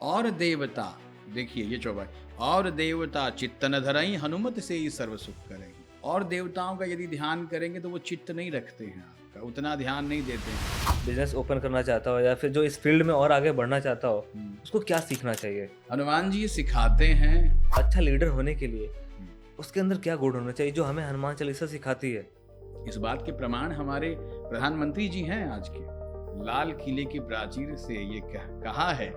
और देवता, देखिए ये चौपाई, और देवता चित्त न धरई हनुमत से ही सर्व सुख करेंगे। और देवताओं का यदि ध्यान करेंगे तो वो चित्त नहीं रखते हैं, आपका उतना ध्यान नहीं देते हैं। बिजनेस ओपन करना चाहता हो या फिर जो इस फील्ड में और आगे बढ़ना चाहता हो, उसको क्या सीखना चाहिए? हनुमान जी सिखाते हैं। अच्छा लीडर होने के लिए उसके अंदर क्या गुण होना चाहिए जो हमें हनुमान चालीसा सिखाती है? इस बात के प्रमाण हमारे प्रधानमंत्री जी हैं आज के। लाल किले की प्राचीर से ये कहा है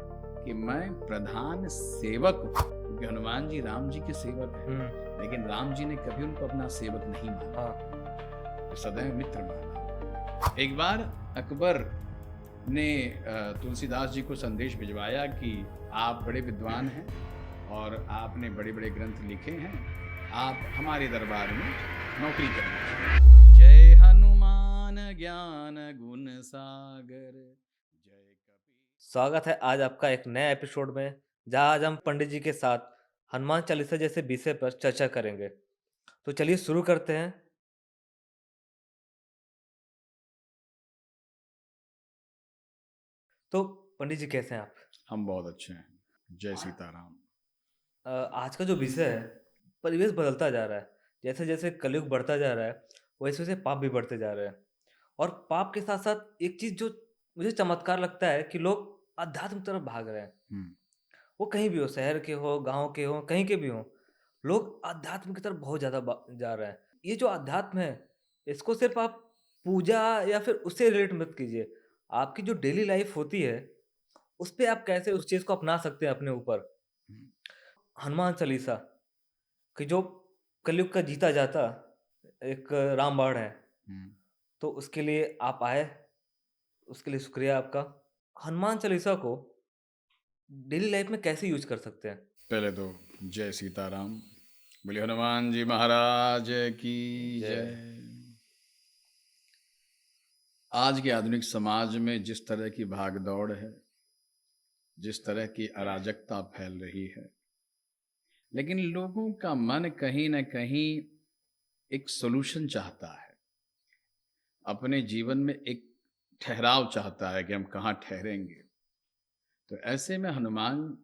कि मैं प्रधान सेवक हूँ, क्योंकि हनुमान जी राम जी के सेवक हैं। लेकिन राम जी ने कभी उनको अपना सेवक नहीं माना, तो सदैव मित्र माना। एक बार अकबर ने तुलसीदास जी को संदेश भिजवाया कि आप बड़े विद्वान हैं और आपने बड़े बड़े ग्रंथ लिखे हैं, आप हमारे दरबार में नौकरी करें। जय हनुमान ज्ञान गुण सागर, जय कपी। स्वागत है आज आपका एक नए एपिसोड में, जहां आज हम पंडित जी के साथ हनुमान चालीसा जैसे विषय पर चर्चा करेंगे। तो चलिए शुरू करते हैं। तो पंडित जी कैसे हैं आप? हम बहुत अच्छे हैं, जय सीताराम। आज का जो विषय है, परिवेश बदलता जा रहा है। जैसे जैसे कलयुग बढ़ता जा रहा है, वैसे वैसे पाप भी बढ़ते जा रहे हैं। और पाप के साथ साथ एक चीज जो मुझे चमत्कार लगता है कि लोग अध्यात्म की तरफ भाग रहे हैं। वो कहीं भी हो, शहर के हो, गांव के हो, कहीं के भी हो, लोग अध्यात्म की तरफ बहुत ज्यादा जा रहे हैं। ये जो अध्यात्म है, इसको सिर्फ आप पूजा या फिर उससे रिलेट मत कीजिए। आपकी जो डेली लाइफ होती है, उस पे आप कैसे उस चीज को अपना सकते हैं अपने ऊपर। हनुमान चालीसा कि जो कलयुग का जीता जाता एक रामबाण है, तो उसके लिए आप आए, उसके लिए शुक्रिया आपका। हनुमान चालीसा को डेली लाइफ में कैसे यूज कर सकते हैं? पहले तो जय सीताराम, बोले हनुमान जी महाराज की जय। आज के आधुनिक समाज में जिस तरह की भागदौड़ है, जिस तरह की अराजकता फैल रही है, लेकिन लोगों का मन कहीं न कहीं एक सॉल्यूशन चाहता है, अपने जीवन में एक ठहराव चाहता है कि हम कहाँ ठहरेंगे। तो ऐसे में हनुमान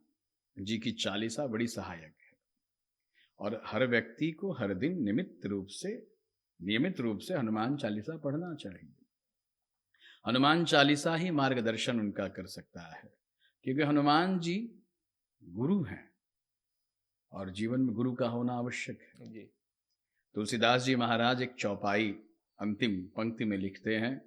जी की चालीसा बड़ी सहायक है और हर व्यक्ति को हर दिन नियमित रूप से हनुमान चालीसा पढ़ना चाहिए। हनुमान चालीसा ही मार्गदर्शन उनका कर सकता है, क्योंकि हनुमान जी गुरु हैं और जीवन में गुरु का होना आवश्यक है। जी। तुलसीदास जी महाराज एक चौपाई अंतिम पंक्ति में लिखते हैं,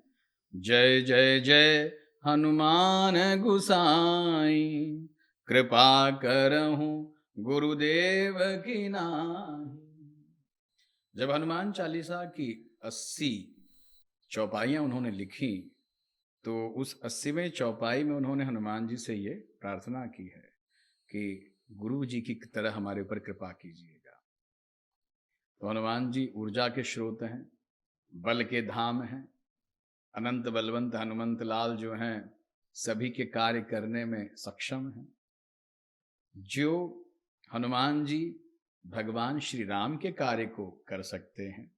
जय जय जय हनुमान गुसाई, कृपा करहूं गुरुदेव की नाई। जब हनुमान चालीसा की 80 चौपाइयां उन्होंने लिखी, तो उस 80वें चौपाई में उन्होंने हनुमान जी से ये प्रार्थना की है कि गुरु जी की तरह हमारे ऊपर कृपा कीजिएगा। तो हनुमान जी ऊर्जा के स्रोत हैं, बल के धाम हैं, अनंत बलवंत हनुमंत लाल जो हैं, सभी के कार्य करने में सक्षम हैं। जो हनुमान जी भगवान श्री राम के कार्य को कर सकते हैं,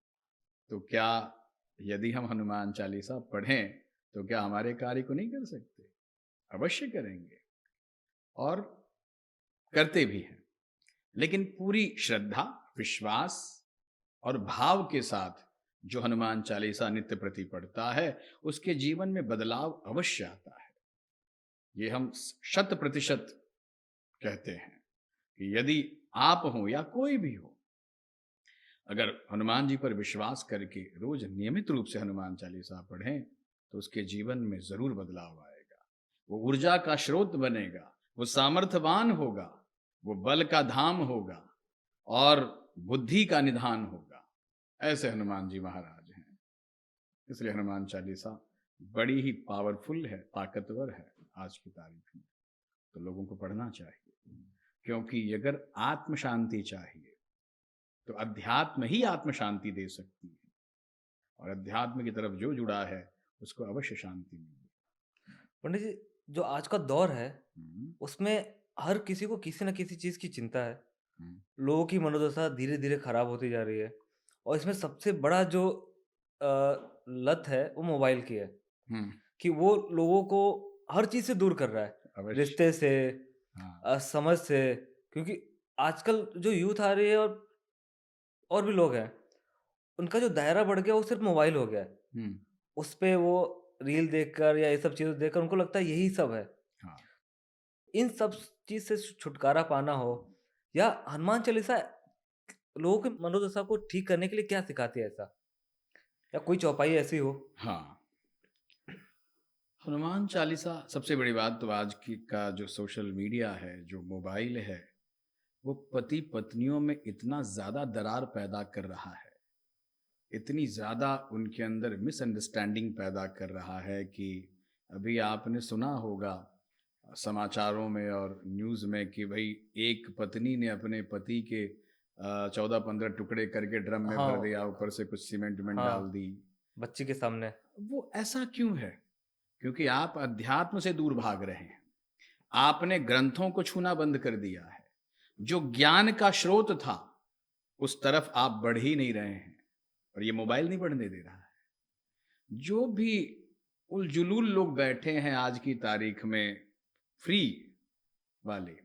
तो क्या यदि हम हनुमान चालीसा पढ़ें तो क्या हमारे कार्य को नहीं कर सकते? अवश्य करेंगे और करते भी हैं, लेकिन पूरी श्रद्धा, विश्वास और भाव के साथ जो हनुमान चालीसा नित्य प्रति पढ़ता है, उसके जीवन में बदलाव अवश्य आता है। ये हम 100% कहते हैं कि यदि आप हो या कोई भी हो, अगर हनुमान जी पर विश्वास करके रोज नियमित रूप से हनुमान चालीसा पढ़ें, तो उसके जीवन में जरूर बदलाव आएगा। वो ऊर्जा का स्रोत बनेगा, वो सामर्थ्यवान होगा, वो बल का धाम होगा और बुद्धि का निधान होगा। ऐसे हनुमान जी महाराज हैं। इसलिए हनुमान चालीसा बड़ी ही पावरफुल है, ताकतवर है आज की तारीख में, तो लोगों को पढ़ना चाहिए। क्योंकि अगर आत्म शांति चाहिए तो अध्यात्म ही आत्म शांति दे सकती है, और अध्यात्म की तरफ जो जुड़ा है उसको अवश्य शांति मिलेगी। पंडित जी, जो आज का दौर है, उसमें हर किसी को किसी न किसी चीज की चिंता है। लोगों की मनोदशा धीरे धीरे खराब होती जा रही है, और इसमें सबसे बड़ा जो लत है वो मोबाइल की है, कि वो लोगों को हर चीज से दूर कर रहा है, अवश्य। रिश्ते से, हाँ। समझ से, क्योंकि आजकल जो यूथ आ रही है और भी लोग हैं, उनका जो दायरा बढ़ गया वो सिर्फ़ मोबाइल हो गया है। हुँ। उस पे वो रील देखकर या ये सब चीज़ें देखकर उनको लगता है यही सब है। हाँ। इन सब चीज़ से छुटकारा पाना हो या हनुमान चालीसा लोगों की मनोदशा को ठीक करने के लिए क्या सिखाती है ऐसा? या कोई चौपाई ऐसी हो? हाँ। हनुमान चालीसा सबसे बड़ी बात तो आज की का जो सोशल मीडिया है, जो मोबाइल है, वो पति-पत्नियों में इतना ज़्यादा दरार पैदा कर रहा है, इतनी ज़्यादा उनके अंदर मिसअंडरस्टैंडिंग पैदा कर रहा है कि अभी आपने सुना होगा समाचारों में और न्यूज़ में कि भई एक पत्नी ने अपने पति के 14-15 टुकड़े करके ड्रम में भर हाँ, दिया, ऊपर से कुछ सीमेंट-विमेंट डाल हाँ, दी। बच्ची के सामने। वो ऐसा क्यों है? क्योंकि आप अध्यात्म से दूर भाग रहे हैं। आपने ग्रंथों को छूना बंद कर दिया है। जो ज्ञान का स्रोत था, उस तरफ आप बढ़ ही नहीं रहे हैं और ये मोबाइल नहीं बढ़ने दे रहा है। जो भी उलजुलूल लोग बैठे हैं आज की तारीख में, फ्री वाले,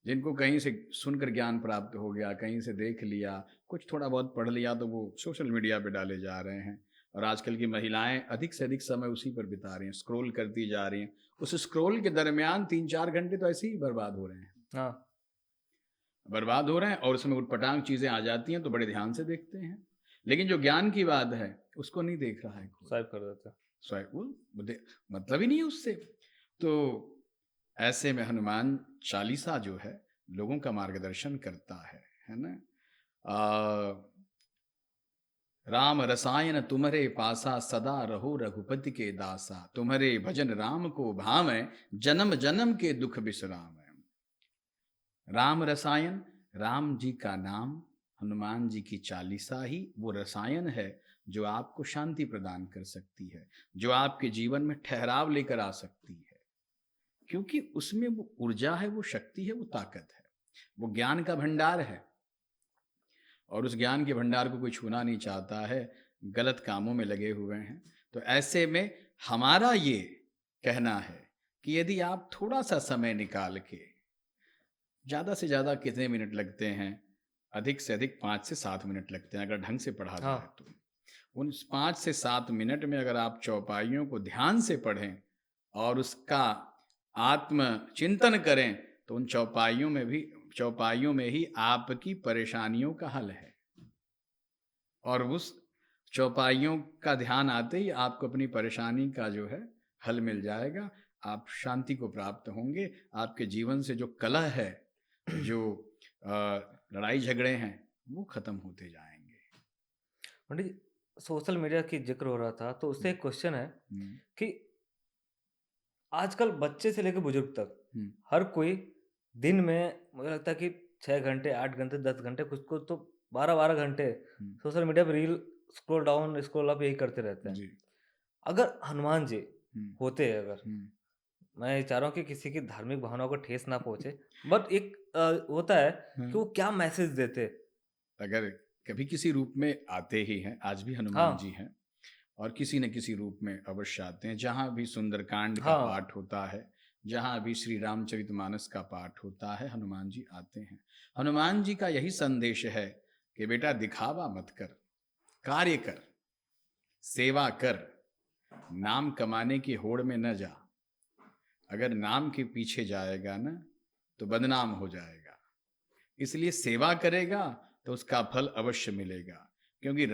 जिनको कहीं से सुनकर ज्ञान प्राप्त हो गया, कहीं से देख लिया, कुछ थोड़ा बहुत पढ़ लिया तो वो सोशल मीडिया पे डाले जा रहे हैं। और आजकल की महिलाएं अधिक से अधिक समय उसी पर बिता रही हैं, स्क्रॉल करती जा रही हैं। उस स्क्रॉल के दरमियान 3-4 घंटे तो ऐसे ही बर्बाद हो रहे हैं। हाँ, बर्बाद हो रहे हैं और उसमें उटपटांग चीज़ें आ जाती हैं तो बड़े ध्यान से देखते हैं। लेकिन जो ज्ञान की बात है, उसको नहीं देख रहा है कोई। स्वाइप कर देते हैं। मतलब ही नहीं है उससे। तो ऐसे में हनुमान चालीसा जो है, लोगों का मार्गदर्शन करता है ना? राम रसायन तुम्हरे पासा सदा रहो रघुपति के दासा तुम्हारे भजन राम को भावै जन्म जन्म के दुख बिसरावै। राम रसायन, राम जी का नाम, हनुमान जी की चालीसा ही वो रसायन है जो आपको शांति प्रदान कर सकती है, जो आपके जीवन में ठहराव लेकर आ सकती है। क्योंकि उसमें वो ऊर्जा है, वो शक्ति है, वो ताकत है, वो ज्ञान का भंडार है और उस ज्ञान के भंडार को कोई छूना नहीं चाहता है, गलत कामों में लगे हुए हैं। तो ऐसे में हमारा ये कहना है कि यदि आप थोड़ा सा समय निकाल के, ज़्यादा से ज़्यादा कितने मिनट लगते हैं? अधिक से अधिक 5 से 7 मिनट लगते हैं अगर ढंग से पढ़ा हाँ, जाए तो। उन 5 से 7 मिनट में अगर आप चौपाइयों को ध्यान से पढ़ें और उसका आत्म-चिंतन करें, तो उन चौपाइयों में ही आपकी परेशानियों का हल है। और उस चौपाइयों का ध्यान आते ही आपको अपनी परेशानी का जो है हल मिल जाएगा। आप शांति को प्राप्त होंगे। आपके जीवन से जो कलह है, जो लड़ाई झगड़े हैं, वो खत्म होते जाएँगे। पंडित जी, सोशल मीडिया की ज़िक्र हो रहा था, तो उससे हुँ, एक क्वेश्चन है हुँ, कि आजकल बच्चे से लेकर बुजुर्ग तक हुँ, हर कोई दिन में मुझे लगता है कि 6 घंटे, 8 घंटे, 10 घंटे, कुछ को तो 12-12 घंटे हुँ, सोशल मीडिया पे reel scroll down, scroll up यही करते रहते हैं। जी, अगर हनुमान जी हुँ, होते अगर, हुँ, मैं ये चाह रहा हूँ कि किसी की धार्मिक भावनाओं को ठेस ना पहुँचे, बट एक होता है हाँ। कि वो क्या मैसेज देते? अगर कभी किसी रूप में आते ही हैं, आज भी हनुमान जी हाँ, हैं और किसी न किसी रूप में अवश्य आते हैं। जहाँ भी सुंदरकांड का हाँ, पाठ होता है, जहाँ भी श्री रामचरितमानस का पाठ होता है, हनुमान जी आते हैं। हनुमान जी का यही संदेश है कि बेटा दिखावा मत कर, कार्य कर, सेवा कर, नाम कमाने की होड़ में न जा। अगर नाम के पीछे जाएगा ना, तो बदनाम हो जाएगा। इसलिए सेवा करेगा तो उसका फल अवश्य मिलेगा, क्योंकि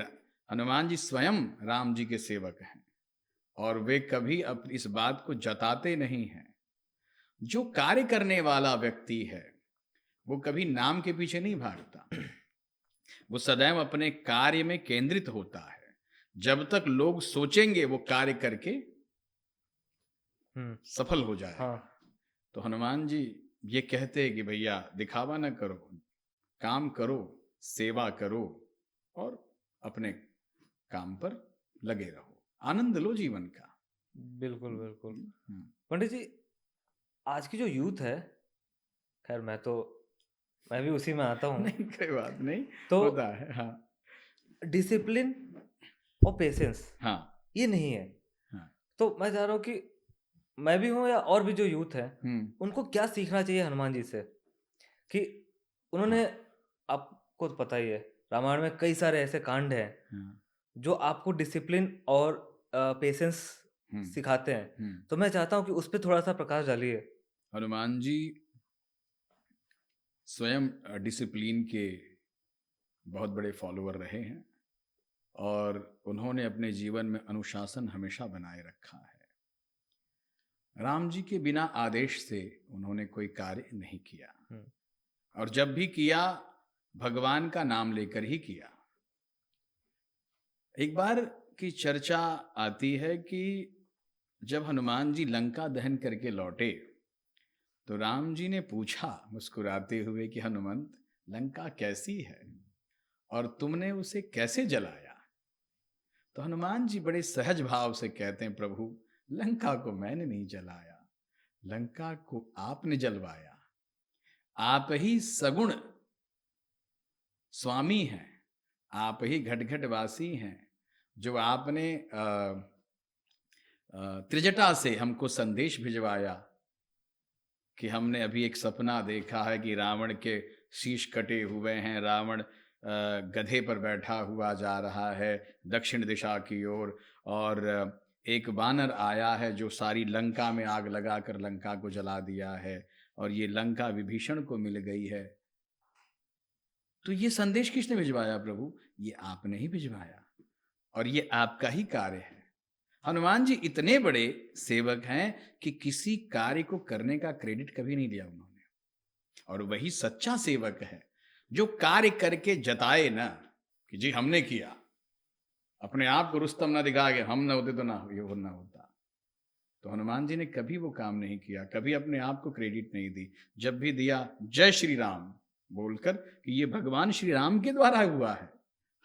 हनुमान जी स्वयं राम जी के सेवक हैं और वे कभी इस बात को जताते नहीं हैं। जो कार्य करने वाला व्यक्ति है, वो कभी नाम के पीछे नहीं भागता, वो सदैव अपने कार्य में केंद्रित होता है। जब तक लोग सोचेंगे वो कार्य करके हुँ, सफल हो जाएगा। हाँ। तो हनुमान जी ये कहते हैं कि भैया दिखावा ना करो, काम करो, सेवा करो और अपने काम पर लगे रहो, आनंद लो जीवन का। बिल्कुल, बिल्कुल। हम्म, पंडित जी, आज की जो यूथ है, खैर मैं भी उसी में आता हूँ। नहीं कोई बात नहीं, तो होता है। हाँ, डिसिप्लिन और पेशेंस हाँ, ये नहीं है। हाँ, तो मैं चाह रहा हूँ कि मैं भी हूँ या और भी जो यूथ है, हम्म। उनको क्या सीखना चाहिए हनुमान जी से? कि उन्होंने, आपको तो पता ही है, रामायण में कई सारे ऐसे कांड हैं हाँ। जो आपको डिसिप्लिन और पेशेंस हम्म। सिखाते हैं। हम्म। तो मैं चाहता हूँ कि उस पे थोड़ा-सा प्रकाश डालिए। हनुमान जी स्वयं डिसिप्लिन के बहुत बड़े फॉलोअर रहे हैं और उन्होंने अपने जीवन में अनुशासन हमेशा बनाए रखा है। राम जी के बिना आदेश से उन्होंने कोई कार्य नहीं किया हुँ, और जब भी किया भगवान का नाम लेकर ही किया। एक बार की चर्चा आती है कि जब हनुमान जी लंका दहन करके लौटे तो राम जी ने पूछा मुस्कुराते हुए कि हनुमंत, लंका कैसी है और तुमने उसे कैसे जलाया? तो हनुमान जी बड़े सहज भाव से कहते हैं, प्रभु लंका को मैंने नहीं जलाया, लंका को आपने जलवाया। आप ही सगुण स्वामी हैं, आप ही घट घट वासी हैं, जो आपने त्रिजटा से हमको संदेश भिजवाया कि हमने अभी एक सपना देखा है कि रावण के शीश कटे हुए हैं, रावण गधे पर बैठा हुआ जा रहा है दक्षिण दिशा की ओर और एक वानर आया है जो सारी लंका में आग लगाकर लंका को जला दिया है और ये लंका विभीषण को मिल गई है। तो ये संदेश किसने भिजवाया प्रभु? ये आपने ही भिजवाया और ये आपका ही कार्य है। हनुमान जी इतने बड़े सेवक हैं कि किसी कार्य को करने का क्रेडिट कभी नहीं लिया उन्होंने और वही सच्चा सेवक है जो कार्य करके जताए ना कि जी हमने किया, अपने आप को रुस्तम ना दिखा के हम ना होते तो ना ये ना होता। तो हनुमान जी ने कभी वो काम नहीं किया, कभी अपने आप को क्रेडिट नहीं दी। जब भी दिया जय श्री राम बोलकर कि ये भगवान श्री राम के द्वारा हुआ है,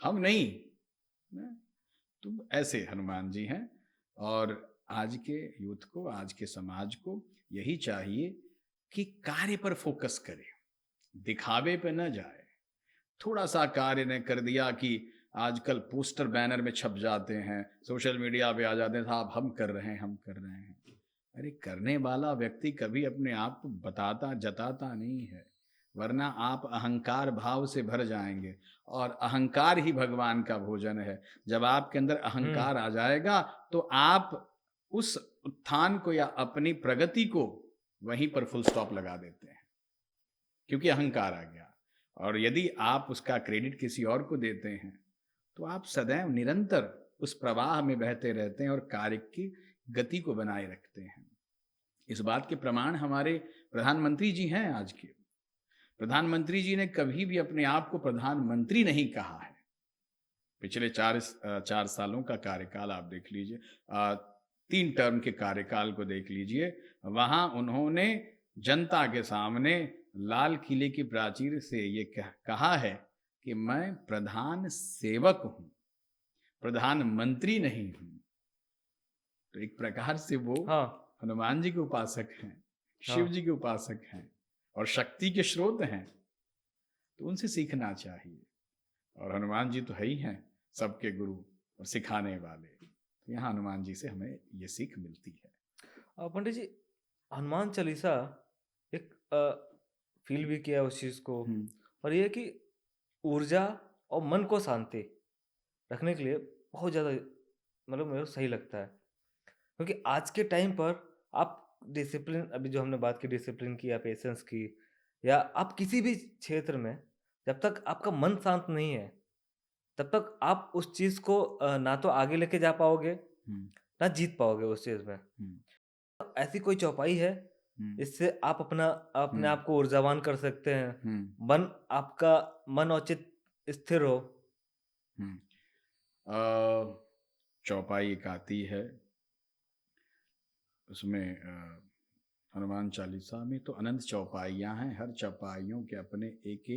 हम नहीं। तो ऐसे हनुमान जी हैं और आज के यूथ को, आज के समाज को यही चाहिए कि कार्य पर फोकस करे, दिखावे पे न जाए। थोड़ा सा कार्य ने कर दिया कि आजकल पोस्टर बैनर में छप जाते हैं, सोशल मीडिया पे आ जाते हैं, साहब हम कर रहे हैं, हम कर रहे हैं। अरे करने वाला व्यक्ति कभी अपने आप को बताता जताता नहीं है, वरना आप अहंकार भाव से भर जाएंगे और अहंकार ही भगवान का भोजन है। जब आपके अंदर हुँ, अहंकार आ जाएगा तो आप उस उत्थान को या अपनी प्रगति को वहीं पर फुल स्टॉप लगा देते हैं, क्योंकि अहंकार आ गया। और यदि आप उसका क्रेडिट किसी और को देते हैं तो आप सदैव निरंतर उस प्रवाह में बहते रहते हैं और कार्य की गति को बनाए रखते हैं। इस बात के प्रमाण हमारे प्रधानमंत्री जी हैं। आज के प्रधानमंत्री जी ने कभी भी अपने आप को प्रधानमंत्री नहीं कहा है। पिछले 4 सालों का कार्यकाल आप देख लीजिए, 3 टर्म के कार्यकाल को देख लीजिए, वहां उन्होंने जनता के सामने लाल किले की प्राचीर से ये कहा है कि मैं प्रधान सेवक हूं, प्रधानमंत्री नहीं हूं। तो एक प्रकार से वो हाँ, हनुमान जी के उपासक हैं, शिव हाँ। जी के उपासक हैं और शक्ति के स्रोत हैं। तो उनसे सीखना चाहिए और हनुमान जी तो है ही हैं सबके गुरु और सिखाने वाले। तो यहाँ हनुमान जी से हमें ये सीख मिलती है। पंडित जी, हनुमान चालीसा एक फ़ील भी किया उस चीज़ को, हम्म। और ये है कि ऊर्जा और मन को शांति रखने के लिए बहुत ज़्यादा, मतलब मेरे को सही लगता है। क्योंकि आज के टाइम पर आप डिसिप्लिन, अभी जो हमने बात की डिसिप्लिन की या पेशेंस की, या आप किसी भी क्षेत्र में जब तक आपका मन शांत नहीं है, तब तक आप उस चीज़ को ना तो आगे लेके जा पाओगे, हम्म। ना जीत पाओगे उस चीज़ में। हम्म। ऐसी कोई चौपाई है हम्म। जिससे आप अपने हम्म। आप को ऊर्जावान कर सकते हैं, हम्म। मन आपका मन और चित्त स्थिर हो? हम्म। अ, चौपाई एक आती है, उसमें हनुमान चालीसा में तो अनंत चौपाइयाँ हैं। हर चौपाइयों के अपने एक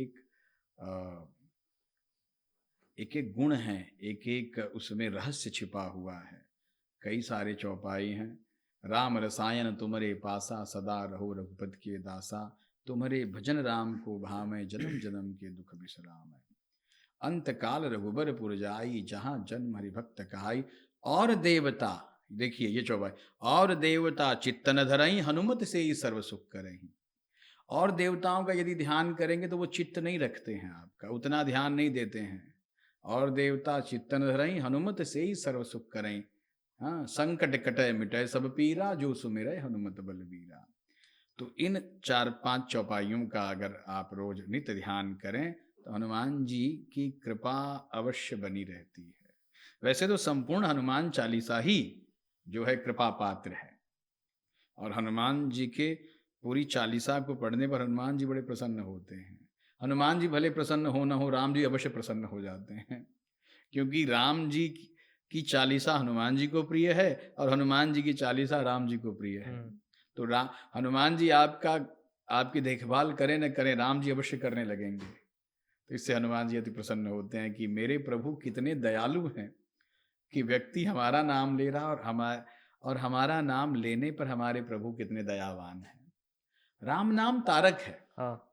एक गुण हैं, एक एक उसमें रहस्य छिपा हुआ है। कई सारे चौपाई हैं। राम रसायन तुम्हारे पासा, सदा रहो रघुपति के दासा, तुम्हारे भजन राम को भावै, जन्म जन्म के दुख बिसराम। अंत काल रघुबर पुर जाई, जहाँ जन्म हरि भक्त कहाई। और देवता देखिए ये चौपाई, और देवता चित्तन धरई हनुमत से ही सर्व सुख करही। और देवताओं का यदि ध्यान करेंगे तो वो चित्त नहीं रखते हैं, आपका उतना ध्यान नहीं देते हैं। और देवता चित्तन धरई हनुमत से ही सर्व सुख करें। हाँ, संकट कटय मिटय सब पीरा, जो सुमिरै हनुमत बलबीरा। तो इन 4-5 चौपाइयों का अगर आप रोज नित्य ध्यान करें तो हनुमान जी की कृपा अवश्य बनी रहती है। वैसे तो संपूर्ण हनुमान चालीसा ही जो है कृपा पात्र है, और हनुमान जी के पूरी चालीसा को पढ़ने पर हनुमान जी बड़े प्रसन्न होते हैं। हनुमान जी भले प्रसन्न हो न हो, राम जी अवश्य प्रसन्न हो जाते हैं, क्योंकि राम जी की चालीसा हनुमान जी को प्रिय है और हनुमान जी की चालीसा राम जी को प्रिय है। तो हनुमान जी आपकी देखभाल करें न करें, राम जी अवश्य करने लगेंगे। तो इससे हनुमान जी अति प्रसन्न होते हैं कि मेरे प्रभु कितने दयालु हैं कि व्यक्ति हमारा नाम ले रहा और हमारा नाम लेने पर हमारे प्रभु कितने दयावान हैं। राम नाम तारक है। हाँ।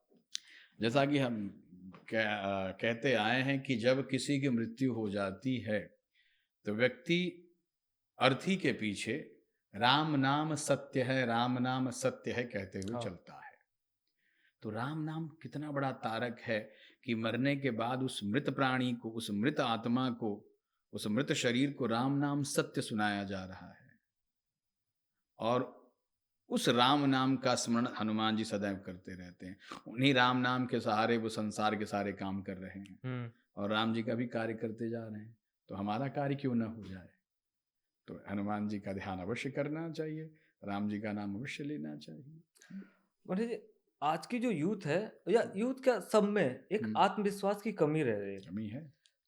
जैसा कि हम कहते आए हैं कि जब किसी की मृत्यु हो जाती है तो व्यक्ति अर्थी के पीछे राम नाम सत्य है, राम नाम सत्य है कहते हुए हाँ। चलता है। तो राम नाम कितना बड़ा तारक है कि मरने के बाद उस मृत प्राणी को, उस मृत आत्मा को, उस मृत शरीर को राम नाम सत्य सुनाया जा रहा है। और उस राम नाम का स्मरण हनुमान जी सदैव करते रहते हैं। उन्हीं राम नाम के सहारे वो संसार के सारे काम कर रहे हैं और राम जी का भी कार्य करते जा रहे हैं। तो हमारा कार्य क्यों न हो जाए। तो हनुमान जी का ध्यान अवश्य करना चाहिए, राम जी का नाम अवश्य लेना चाहिए। पंडित जी, आज की जो यूथ है या यूथ क्या सब में एक आत्मविश्वास की कमी रह रही है कमी है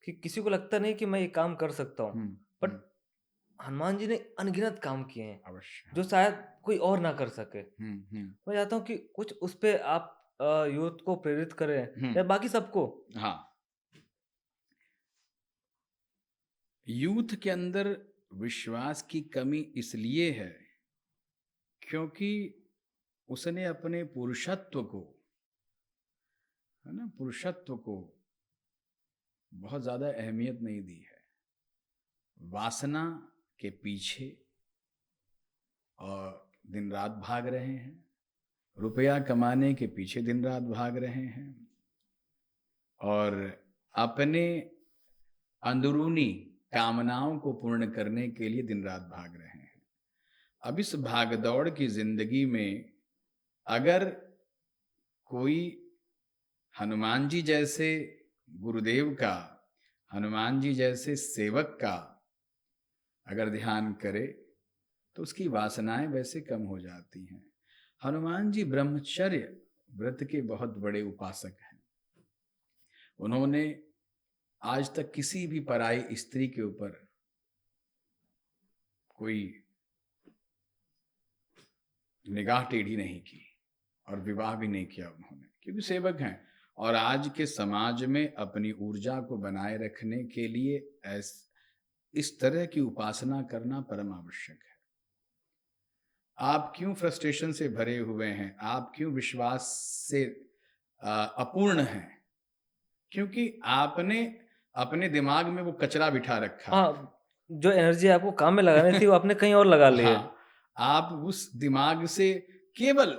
कि किसी को लगता नहीं कि मैं ये काम कर सकता हूँ। बट हनुमान जी ने अनगिनत काम किए हैं अवश्य, जो शायद कोई और ना कर सके। मैं चाहता हूँ कि कुछ उस पे आप यूथ को प्रेरित करें या बाकी सबको। हाँ, यूथ के अंदर विश्वास की कमी इसलिए है क्योंकि उसने अपने पुरुषत्व को, है ना, पुरुषत्व को बहुत ज्यादा अहमियत नहीं दी है। वासना के पीछे और दिन रात भाग रहे हैं, रुपया कमाने के पीछे दिन रात भाग रहे हैं और अपने अंदरूनी कामनाओं को पूर्ण करने के लिए दिन रात भाग रहे हैं। अब इस भागदौड़ की जिंदगी में अगर कोई हनुमान जी जैसे गुरुदेव का, हनुमान जी जैसे सेवक का अगर ध्यान करे तो उसकी वासनाएं वैसे कम हो जाती हैं। हनुमान जी ब्रह्मचर्य व्रत के बहुत बड़े उपासक हैं। उन्होंने आज तक किसी भी पराई स्त्री के ऊपर कोई निगाह टेढ़ी नहीं की और विवाह भी नहीं किया उन्होंने, क्योंकि सेवक हैं। और आज के समाज में अपनी ऊर्जा को बनाए रखने के लिए इस तरह की उपासना करना परम आवश्यक है। आप क्यों फ्रस्ट्रेशन से भरे हुए हैं, आप क्यों विश्वास से अपूर्ण हैं? क्योंकि आपने अपने दिमाग में वो कचरा बिठा रखा है। हाँ, जो एनर्जी आपको काम में लगानी थी वो आपने कहीं और लगा ली है। हाँ, आप उस दिमाग से केवल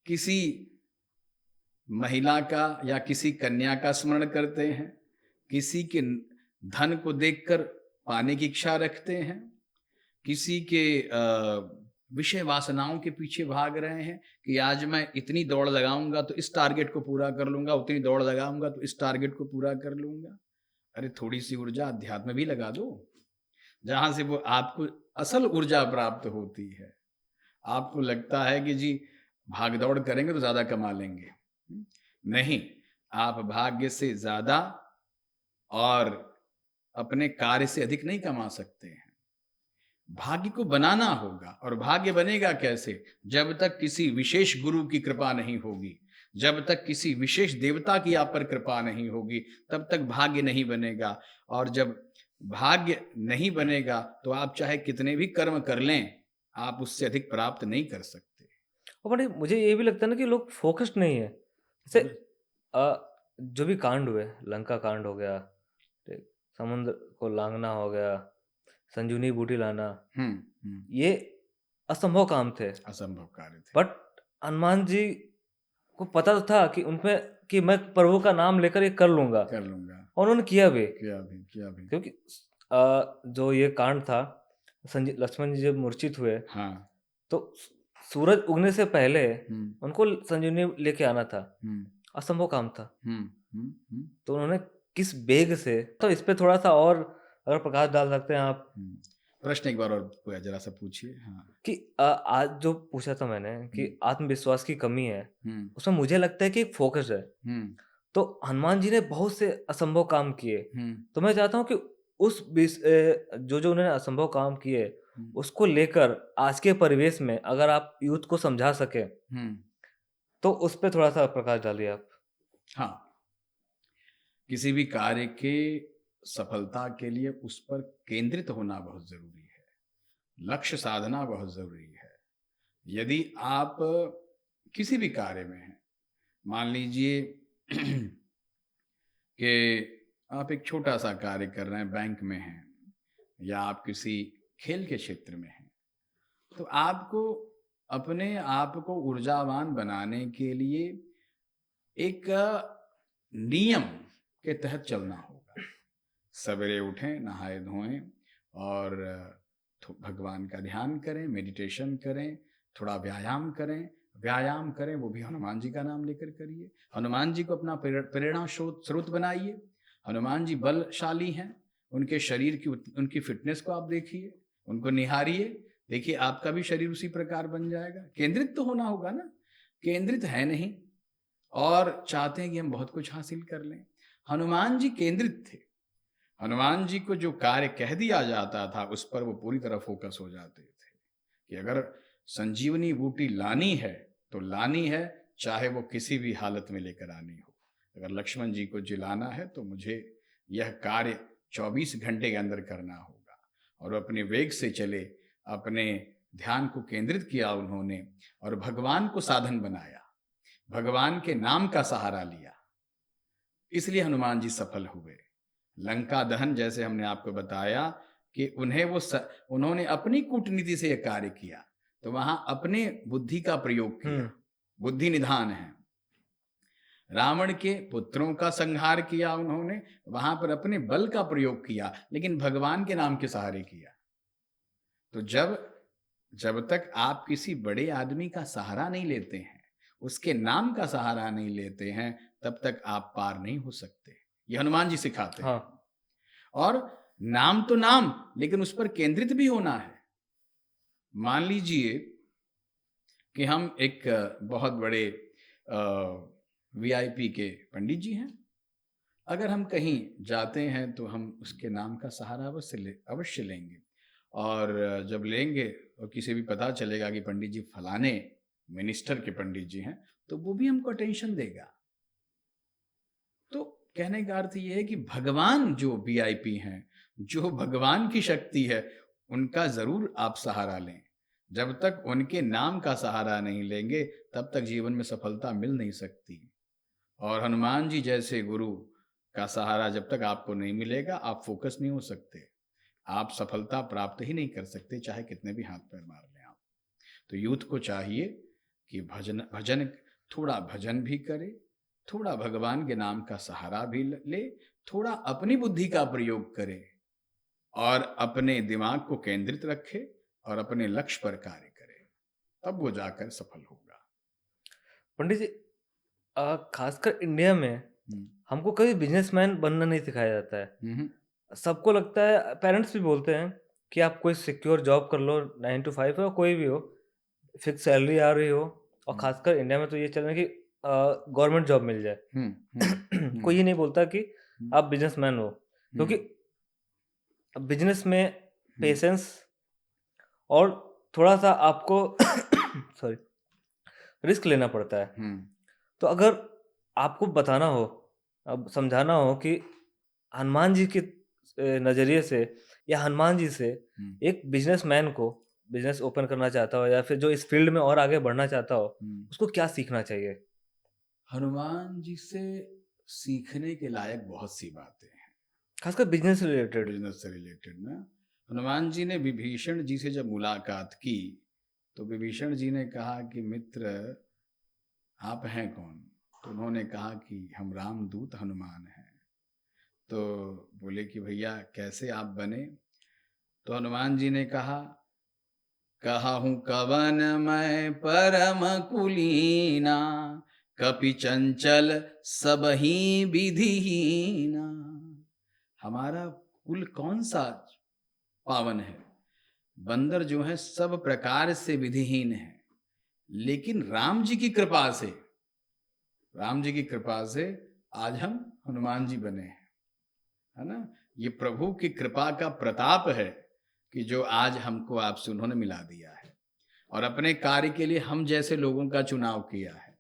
किसी महिला का या किसी कन्या का स्मरण करते हैं, किसी के धन को देखकर पाने की इच्छा रखते हैं, किसी के विषय वासनाओं के पीछे भाग रहे हैं कि आज मैं इतनी दौड़ लगाऊंगा तो इस टारगेट को पूरा कर लूंगा, उतनी दौड़ लगाऊंगा तो इस टारगेट को पूरा कर लूंगा। अरे थोड़ी सी ऊर्जा अध्यात्म भी लगा दो, जहां से वो आपको असल ऊर्जा प्राप्त होती है। आपको लगता है कि जी भागदौड़ करेंगे तो ज्यादा कमा लेंगे, नहीं, आप भाग्य से ज्यादा और अपने कार्य से अधिक नहीं कमा सकते हैं। भाग्य को बनाना होगा, और भाग्य बनेगा कैसे? जब तक किसी विशेष गुरु की कृपा नहीं होगी, जब तक किसी विशेष देवता की आप पर कृपा नहीं होगी, तब तक भाग्य नहीं बनेगा। और जब भाग्य नहीं बनेगा तो आप चाहे कितने भी कर्म कर लें, आप उससे अधिक प्राप्त नहीं कर सकते। और बट मुझे ये भी लगता है ना कि लोग फोकस्ड नहीं है। जैसे जो भी कांड हुए, लंका कांड हो गया, ठीक, समुद्र को लांघना हो गया, संजीवनी बूटी लाना, हम्म। ये असंभव काम थे। असंभव कार्य थे। बट हनुमान जी को पता तो था कि उनपे कि मैं प्रभु का नाम लेकर ये कर लूँगा, कर लूंगा। और उन्होंने किया भी। किया भी। क्योंकि जो ये कांड था, लक्ष्मण जी जब मूर्छित हुए, हाँ। तो सूरज उगने से पहले हम्म। उनको संजीवनी लेके आना था। हम्म। असंभव काम था। हम्म। तो उन्होंने किस वेग से, तो इस पे थोड़ा-सा और अगर प्रकाश डाल सकते हैं आप प्रश्न एक बार और कोई जरा सा पूछिए। हाँ। कि आज जो पूछा था मैंने कि आत्मविश्वास की कमी है, उसमें मुझे लगता है कि एक फ़ोकस है। तो हनुमान जी ने बहुत से असंभव काम किए। तो मैं चाहता हूँ कि उस जो उन्होंने असंभव काम किए, उसको लेकर आज के परिवेश में अगर आप यूथ को समझा सकें, तो उस पे थोड़ा-सा प्रकाश डालिए आप। हाँ। किसी भी कार्य के सफलता के लिए उस पर केंद्रित होना बहुत जरूरी है, लक्ष्य साधना बहुत जरूरी है। यदि आप किसी भी कार्य में हैं, मान लीजिए कि आप एक छोटा सा कार्य कर रहे हैं, बैंक में हैं, या आप किसी खेल के क्षेत्र में हैं, तो आपको अपने आप को ऊर्जावान बनाने के लिए एक नियम के तहत चलना होगा। सवेरे उठें, नहाए धोएं और भगवान का ध्यान करें, मेडिटेशन करें, थोड़ा व्यायाम करें। व्यायाम करें वो भी हनुमान जी का नाम लेकर करिए। हनुमान जी को अपना प्रेरणा स्रोत बनाइए। हनुमान जी बलशाली हैं, उनके शरीर की उनकी फिटनेस को आप देखिए, उनको निहारिए, देखिए आपका भी शरीर उसी प्रकार बन जाएगा। केंद्रित तो होना होगा ना, केंद्रित है नहीं और चाहते हैं कि हम बहुत कुछ हासिल कर लें। हनुमान जी केंद्रित थे। हनुमान जी को जो कार्य कह दिया जाता था उस पर वो पूरी तरह फोकस हो जाते थे कि अगर संजीवनी बूटी लानी है तो लानी है, चाहे वो किसी भी हालत में लेकर आनी हो। अगर लक्ष्मण जी को जिलाना है तो मुझे यह कार्य 24 घंटे के अंदर करना होगा। और अपने वेग से चले, अपने ध्यान को केंद्रित किया उन्होंने और भगवान को साधन बनाया, भगवान के नाम का सहारा लिया, इसलिए हनुमान जी सफल हुए। लंका दहन जैसे हमने आपको बताया कि उन्होंने अपनी कूटनीति से यह कार्य किया, तो वहां अपने बुद्धि का प्रयोग किया, बुद्धि निधान है। रावण के पुत्रों का संहार किया उन्होंने, वहां पर अपने बल का प्रयोग किया, लेकिन भगवान के नाम के सहारे किया। तो जब तक आप किसी बड़े आदमी का सहारा नहीं लेते हैं, उसके नाम का सहारा नहीं लेते हैं, तब तक आप पार नहीं हो सकते। ये हनुमान जी सिखाते हैं। और नाम तो नाम, लेकिन उस पर केंद्रित भी होना है। मान लीजिए कि हम एक बहुत बड़े वीआईपी के पंडित जी हैं, अगर हम कहीं जाते हैं तो हम उसके नाम का सहारा अवश्य लेंगे। और जब लेंगे और किसी भी पता चलेगा कि पंडित जी फलाने मिनिस्टर के पंडित जी हैं, तो वो भी हमको अटेंशन देगा। तो कहने का अर्थ ये है कि भगवान जो वीआईपी हैं, जो भगवान की शक्ति है, उनका जरूर आप सहारा लें। जब तक उनके नाम का सहारा नहीं लेंगे तब तक जीवन में सफलता मिल नहीं सकती। और हनुमान जी जैसे गुरु का सहारा जब तक आपको नहीं मिलेगा, आप फोकस नहीं हो सकते, आप सफलता प्राप्त ही नहीं कर सकते, चाहे कितने भी हाथ पैर मार लें आप। तो यूथ को चाहिए कि भजन थोड़ा भजन भी करे, थोड़ा भगवान के नाम का सहारा भी ले, थोड़ा अपनी बुद्धि का प्रयोग करे और अपने दिमाग को केंद्रित रखे और अपने लक्ष्य पर कार्य करे, तब वो जाकर सफल होगा। पंडित जी, खासकर इंडिया में हमको कभी बिजनेसमैन बनना नहीं सिखाया जाता है। सबको लगता है, पेरेंट्स भी बोलते हैं कि आप कोई सिक्योर जॉब कर लो, 9 to 5 हो, कोई भी हो, फिक्स सैलरी आ रही हो, और खासकर इंडिया में तो ये चल रहा है कि गवर्नमेंट जॉब मिल जाए। कोई ये नहीं बोलता कि आप बिजनेसमैन हो, क्योंकि बिजनेस में पेशेंस और थोड़ा सा आपको सॉरी रिस्क लेना पड़ता है। तो अगर आपको बताना हो, अब समझाना हो कि हनुमान जी के नज़रिए से या हनुमान जी से एक बिजनेसमैन को बिजनेस ओपन करना चाहता हो या फिर जो इस फील्ड में और आगे बढ़ना चाहता हो, उसको क्या सीखना चाहिए? हनुमान जी से सीखने के लायक बहुत सी बातें हैं, खासकर बिजनेस से रिलेटेड। बिजनेस से रिलेटेड ना। हनुमान जी ने विभीषण जी से जब मुलाकात की तो विभीषण जी ने कहा कि मित्र, आप हैं कौन? तो उन्होंने कहा कि हम रामदूत हनुमान हैं। तो बोले कि भैया कैसे आप बने? तो हनुमान जी ने कहा, कहूँ कवन मैं परम कुलीना, कपि चंचल सबही विधिहीना। हमारा कुल कौन सा पावन है? बंदर जो है सब प्रकार से विधिहीन है, लेकिन राम जी की कृपा से आज हम हनुमान जी बने हैं, है ना। ये प्रभु की कृपा का प्रताप है कि जो आज हमको आपसे उन्होंने मिला दिया है और अपने कार्य के लिए हम जैसे लोगों का चुनाव किया है।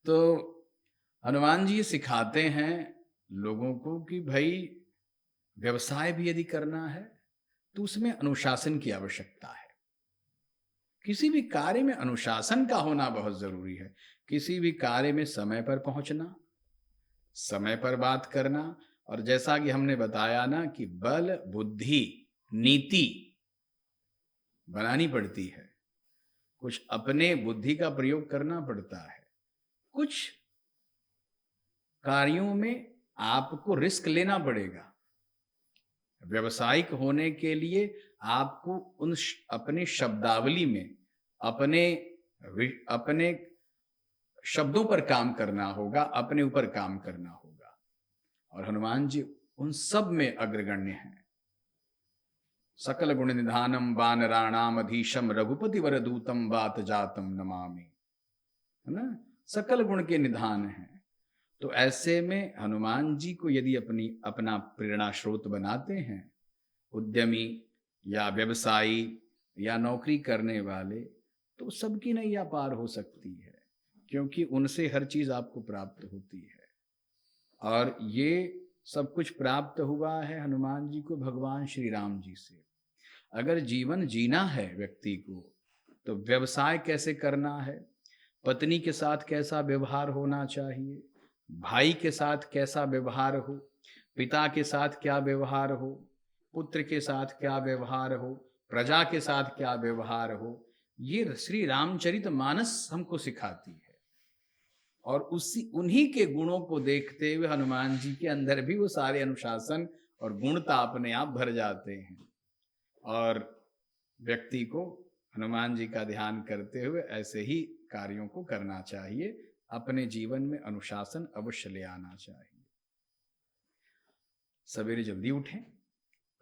तो हनुमान जी सिखाते हैं लोगों को कि भाई व्यवसाय भी यदि करना है तो उसमें अनुशासन की आवश्यकता है। किसी भी कार्य में अनुशासन का होना बहुत जरूरी है। किसी भी कार्य में समय पर पहुंचना, समय पर बात करना, और जैसा कि हमने बताया ना कि बल बुद्धि नीति बनानी पड़ती है। कुछ अपने बुद्धि का प्रयोग करना पड़ता है, कुछ कार्यों में आपको रिस्क लेना पड़ेगा। व्यावसायिक होने के लिए आपको अपने शब्दावली में अपने शब्दों पर काम करना होगा, अपने ऊपर काम करना होगा। और हनुमान जी उन सब में अग्रगण्य हैं। सकल गुण निधानम वानराणाम अधीशम रघुपति वरदूतम वात जातम नमामि, है ना। सकल गुण के निधान हैं। तो ऐसे में हनुमान जी को यदि अपना प्रेरणा स्रोत बनाते हैं, उद्यमी या व्यवसायी या नौकरी करने वाले, तो सबकी नैया पार हो सकती है, क्योंकि उनसे हर चीज आपको प्राप्त होती है। और ये सब कुछ प्राप्त हुआ है हनुमान जी को भगवान श्री राम जी से। अगर जीवन जीना है व्यक्ति को, तो व्यवसाय कैसे करना है, पत्नी के साथ कैसा व्यवहार होना चाहिए, भाई के साथ कैसा व्यवहार हो, पिता के साथ क्या व्यवहार हो, पुत्र के साथ क्या व्यवहार हो, प्रजा के साथ क्या व्यवहार हो, ये श्री रामचरित मानस हमको सिखाती है। और उन्हीं के गुणों को देखते हुए हनुमान जी के अंदर भी वो सारे अनुशासन और गुणता अपने आप भर जाते हैं। और व्यक्ति को हनुमान जी का ध्यान करते हुए ऐसे ही कार्यों को करना चाहिए। अपने जीवन में अनुशासन अवश्य ले आना चाहिए। सवेरे जल्दी उठें,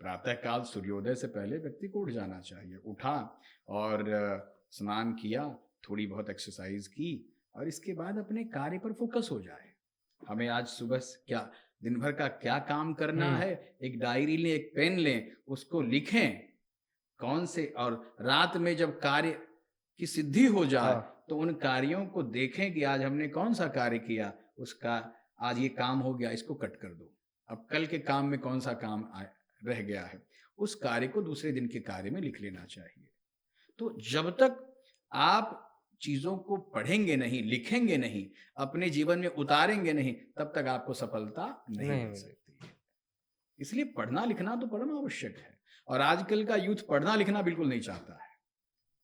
प्रातः काल सूर्योदय से पहले व्यक्ति को उठ जाना चाहिए। उठा और स्नान किया, थोड़ी बहुत एक्सरसाइज की, और इसके बाद अपने कार्य पर फोकस हो जाए। हमें आज सुबह क्या दिन भर का क्या काम करना है, एक डायरी लें, एक पेन लें, उसको लिखें कौन से, और रात में जब कार्य की सिद्धि हो जाए तो उन कार्यों को देखें कि आज हमने कौन सा कार्य किया, उसका आज ये काम हो गया, इसको कट कर दो। अब कल के काम में कौन सा काम रह गया है, उस कार्य को दूसरे दिन के कार्य में लिख लेना चाहिए। तो जब तक आप चीजों को पढ़ेंगे नहीं, लिखेंगे नहीं, अपने जीवन में उतारेंगे नहीं, तब तक आपको सफलता नहीं मिल सकती है। इसलिए पढ़ना लिखना तो पढ़ना आवश्यक है। और आजकल का यूथ पढ़ना लिखना बिल्कुल नहीं चाहता है,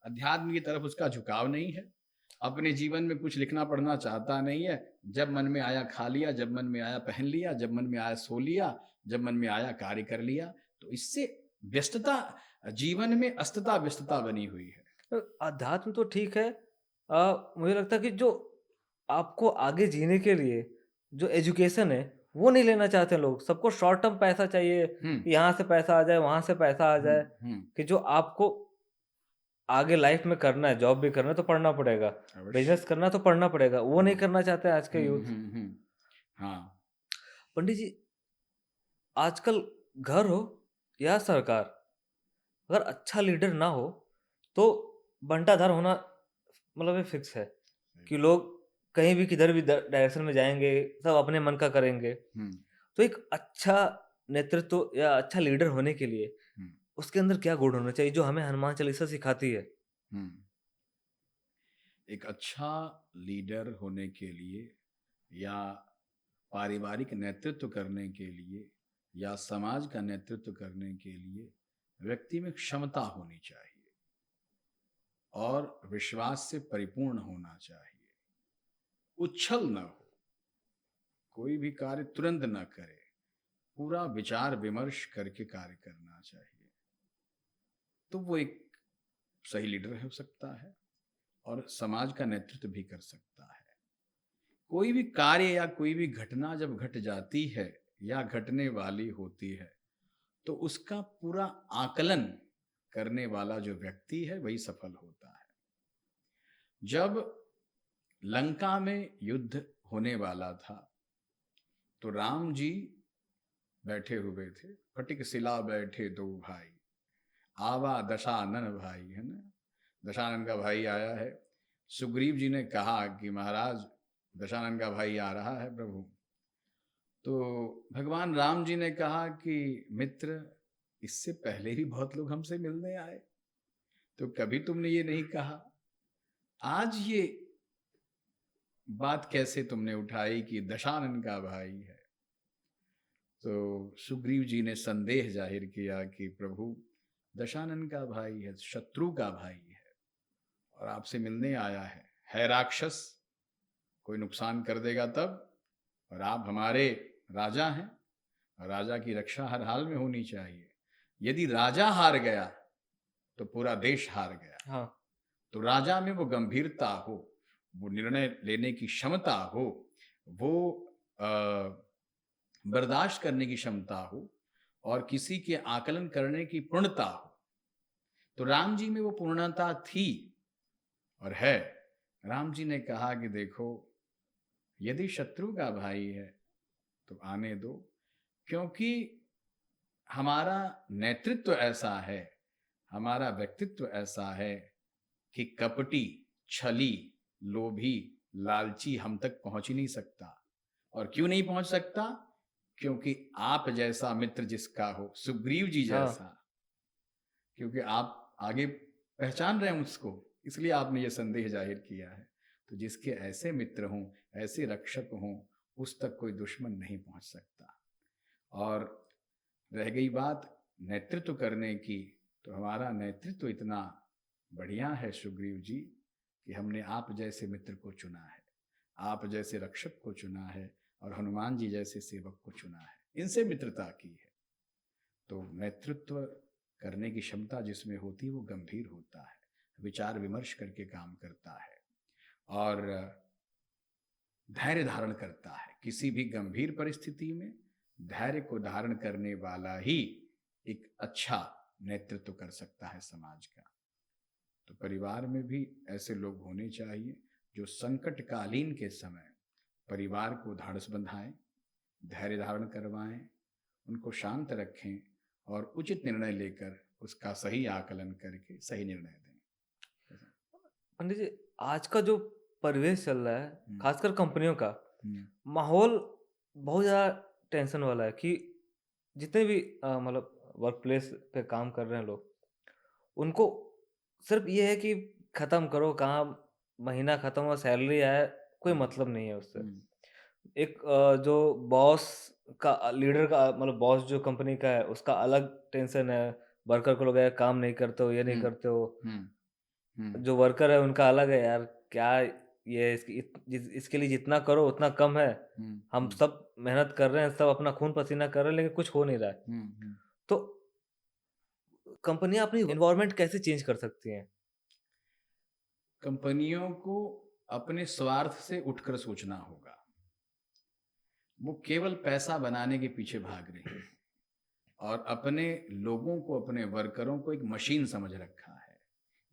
अध्यात्म की तरफ उसका झुकाव नहीं है, अपने जीवन में कुछ लिखना पढ़ना चाहता नहीं है। जब मन में आया खा लिया, जब मन में आया पहन लिया, जब मन में आया सो लिया, जब मन में आया कार्य कर लिया। तो इससे व्यस्तता, जीवन में अस्तता व्यस्तता बनी हुई है। अध्यात्म तो ठीक है। मुझे लगता है कि जो आपको आगे जीने के लिए जो एजुकेशन है वो नहीं लेना चाहते लोग। सबको शॉर्ट टर्म पैसा चाहिए, यहाँ से पैसा आ जाए, वहां से पैसा आ जाए। कि जो आपको आगे लाइफ में करना है, जॉब भी करना है तो पढ़ना पड़ेगा, बिजनेस करना तो पढ़ना पड़ेगा, वो नहीं करना चाहते आज के यूथ। हाँ पंडित जी, आजकल घर हो या सरकार, अगर अच्छा लीडर ना हो तो बंटाधार होना मतलब ये फिक्स है कि लोग कहीं भी किधर भी डायरेक्शन में जाएंगे, सब अपने मन का करेंगे। तो एक अच्छा नेतृत्व या अच्छा लीडर होने के लिए उसके अंदर क्या गुण होना चाहिए जो हमें हनुमान चालीसा सिखाती है? एक अच्छा लीडर होने के लिए या पारिवारिक नेतृत्व करने के लिए या समाज का नेतृत्व करने के लिए व्यक्ति में क्षमता होनी चाहिए और विश्वास से परिपूर्ण होना चाहिए। उच्छल न हो, कोई भी कार्य तुरंत न करे, पूरा विचार विमर्श करके कार्य करना चाहिए। तो वो एक सही लीडर हो सकता है और समाज का नेतृत्व भी कर सकता है। कोई भी कार्य या कोई भी घटना जब घट जाती है या घटने वाली होती है तो उसका पूरा आकलन करने वाला जो व्यक्ति है वही सफल होता है। जब लंका में युद्ध होने वाला था तो राम जी बैठे हुए थे, फटिक शिला बैठे दो भाई, आवा दशानन भाई, है ना, दशानन का भाई आया है। सुग्रीव जी ने कहा कि महाराज दशानन का भाई आ रहा है प्रभु। तो भगवान राम जी ने कहा कि मित्र, इससे पहले भी बहुत लोग हमसे मिलने आए, तो कभी तुमने ये नहीं कहा, आज ये बात कैसे तुमने उठाई कि दशानन का भाई है। तो सुग्रीव जी ने संदेह जाहिर किया कि प्रभु दशानन का भाई है, शत्रु का भाई है और आपसे मिलने आया है राक्षस, कोई नुकसान कर देगा तब, और आप हमारे राजा हैं, राजा की रक्षा हर हाल में होनी चाहिए। यदि राजा हार गया तो पूरा देश हार गया। हाँ। तो राजा में वो गंभीरता हो, वो निर्णय लेने की क्षमता हो, वो बर्दाश्त करने की क्षमता हो और किसी के आकलन करने की पूर्णता हो। तो राम जी में वो पूर्णता थी और है। राम जी ने कहा कि देखो, यदि शत्रु का भाई है तो आने दो, क्योंकि हमारा नेतृत्व ऐसा है, हमारा व्यक्तित्व ऐसा है कि कपटी, छली, लोभी, लालची हम तक पहुंच ही नहीं सकता। और क्यों नहीं पहुंच सकता? क्योंकि आप जैसा मित्र जिसका हो, सुग्रीव जी हाँ। जैसा, क्योंकि आप आगे पहचान रहे हैं उसको, इसलिए आपने ये संदेह जाहिर किया है। तो जिसके ऐसे मित्र हों, ऐसे रक्षक हों, उस तक कोई दुश्मन नहीं पहुंच सकता। और रह गई बात नेतृत्व करने की, तो हमारा नेतृत्व इतना बढ़िया है सुग्रीव जी कि हमने आप जैसे मित्र को चुना है, आप जैसे रक्षक को चुना है और हनुमान जी जैसे सेवक को चुना है, इनसे मित्रता की है। तो नेतृत्व करने की क्षमता जिसमें होती है वो गंभीर होता है, विचार विमर्श करके काम करता है और धैर्य धारण करता है। किसी भी गंभीर परिस्थिति में धैर्य को धारण करने वाला ही एक अच्छा नेतृत्व कर सकता है समाज का। तो परिवार में भी ऐसे लोग होने चाहिए जो संकटकालीन के समय परिवार को ढाढ़स बंधाएं, धैर्य धारण करवाएं, उनको शांत रखें और उचित निर्णय लेकर उसका सही आकलन करके सही निर्णय दें। पंडित जी, आज का जो परिवेश चल रहा है, खासकर कंपनियों का माहौल बहुत ज़्यादा टेंशन वाला है कि जितने भी मतलब वर्क प्लेस पे काम कर रहे हैं लोग, उनको सिर्फ ये है कि ख़त्म करो काम, महीना ख़त्म हुआ, सैलरी आए, कोई मतलब नहीं है उससे। एक जो बॉस का लीडर का मतलब बॉस जो कंपनी का है, उसका अलग टेंशन है, वर्कर को लोग यार काम नहीं करते हो, ये नहीं करते हो। जो वर्कर है उनका अलग है, यार क्या ये इसके लिए जितना करो उतना कम है। हम सब मेहनत कर रहे हैं, सब अपना खून पसीना कर रहे हैं, लेकिन कुछ हो नहीं रहा है। तो कंपनियां अपनी एनवायरनमेंट कैसे चेंज कर सकती हैं? कंपनियों को अपने स्वार्थ से उठकर सोचना होगा। वो केवल पैसा बनाने के पीछे भाग रही है और अपने लोगों को, अपने वर्करों को एक मशीन समझ रखा है।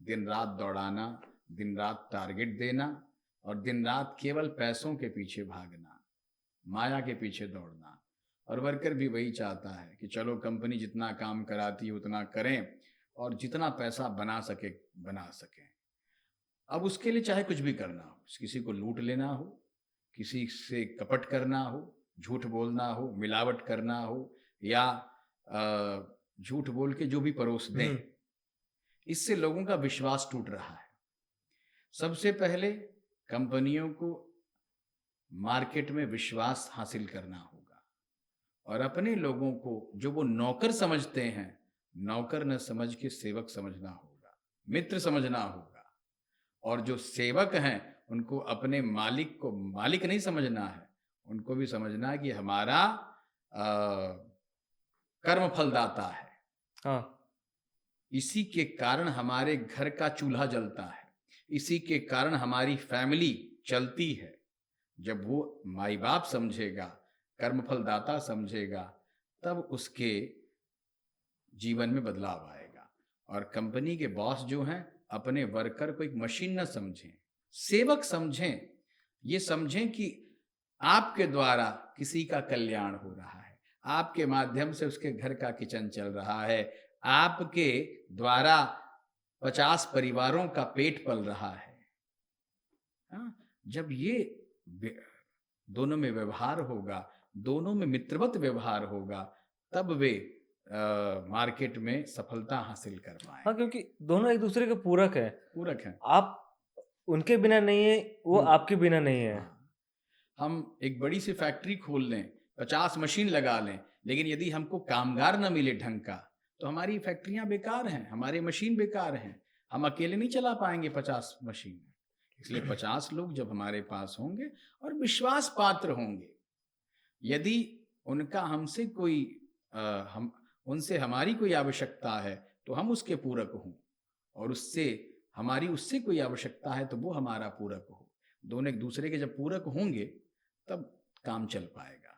दिन रात दौड़ाना, दिन रात टारगेट देना और दिन रात केवल पैसों के पीछे भागना, माया के पीछे दौड़ना। और वर्कर भी वही चाहता है कि चलो कंपनी जितना काम कराती है उतना करें और जितना पैसा बना सके बना सकें। अब उसके लिए चाहे कुछ भी करना हो, किसी को लूट लेना हो, किसी से कपट करना हो, झूठ बोलना हो, मिलावट करना हो या झूठ बोल के जो भी परोस दें, इससे लोगों का विश्वास टूट रहा है। सबसे पहले कंपनियों को मार्केट में विश्वास हासिल करना होगा। और अपने लोगों को जो वो नौकर समझते हैं, नौकर न समझ के सेवक समझना होगा, मित्र समझना होगा। और जो सेवक हैं उनको अपने मालिक को मालिक नहीं समझना है, उनको भी समझना है कि हमारा कर्म फलदाता है। हाँ। इसी के कारण हमारे घर का चूल्हा जलता है, इसी के कारण हमारी फैमिली चलती है। जब वो माई बाप समझेगा, कर्मफलदाता समझेगा, तब उसके जीवन में बदलाव आएगा। और कंपनी के बॉस जो हैं अपने वर्कर को एक मशीन न समझें, सेवक समझें। ये समझें कि आपके द्वारा किसी का कल्याण हो रहा है, आपके माध्यम से उसके घर का किचन चल रहा है, आपके द्वारा 50 परिवारों का पेट पल रहा है। हाँ, जब ये दोनों में व्यवहार होगा, दोनों में मित्रवत व्यवहार होगा, तब वे मार्केट में सफलता हासिल कर हाँ, पाएंगे। क्योंकि दोनों एक दूसरे के पूरक हैं। पूरक हैं। आप उनके बिना नहीं है, वो हम्म, आपके बिना नहीं है। हाँ। हम एक बड़ी सी फैक्ट्री खोल लें, 50 मशीन लगा लें, लेकिन यदि हमको कामगार न मिले ढंग का, तो हमारी फैक्ट्रियां बेकार हैं, हमारे मशीन बेकार हैं। हम अकेले नहीं चला पाएंगे 50 मशीन। इसलिए 50 लोग जब हमारे पास होंगे और विश्वास पात्र होंगे, यदि उनका हमसे कोई हम उनसे हमारी कोई आवश्यकता है तो हम उसके पूरक हों, और उससे हमारी उससे कोई आवश्यकता है तो वो हमारा पूरक हो। दोनों एक दूसरे के जब पूरक होंगे तब काम चल पाएगा,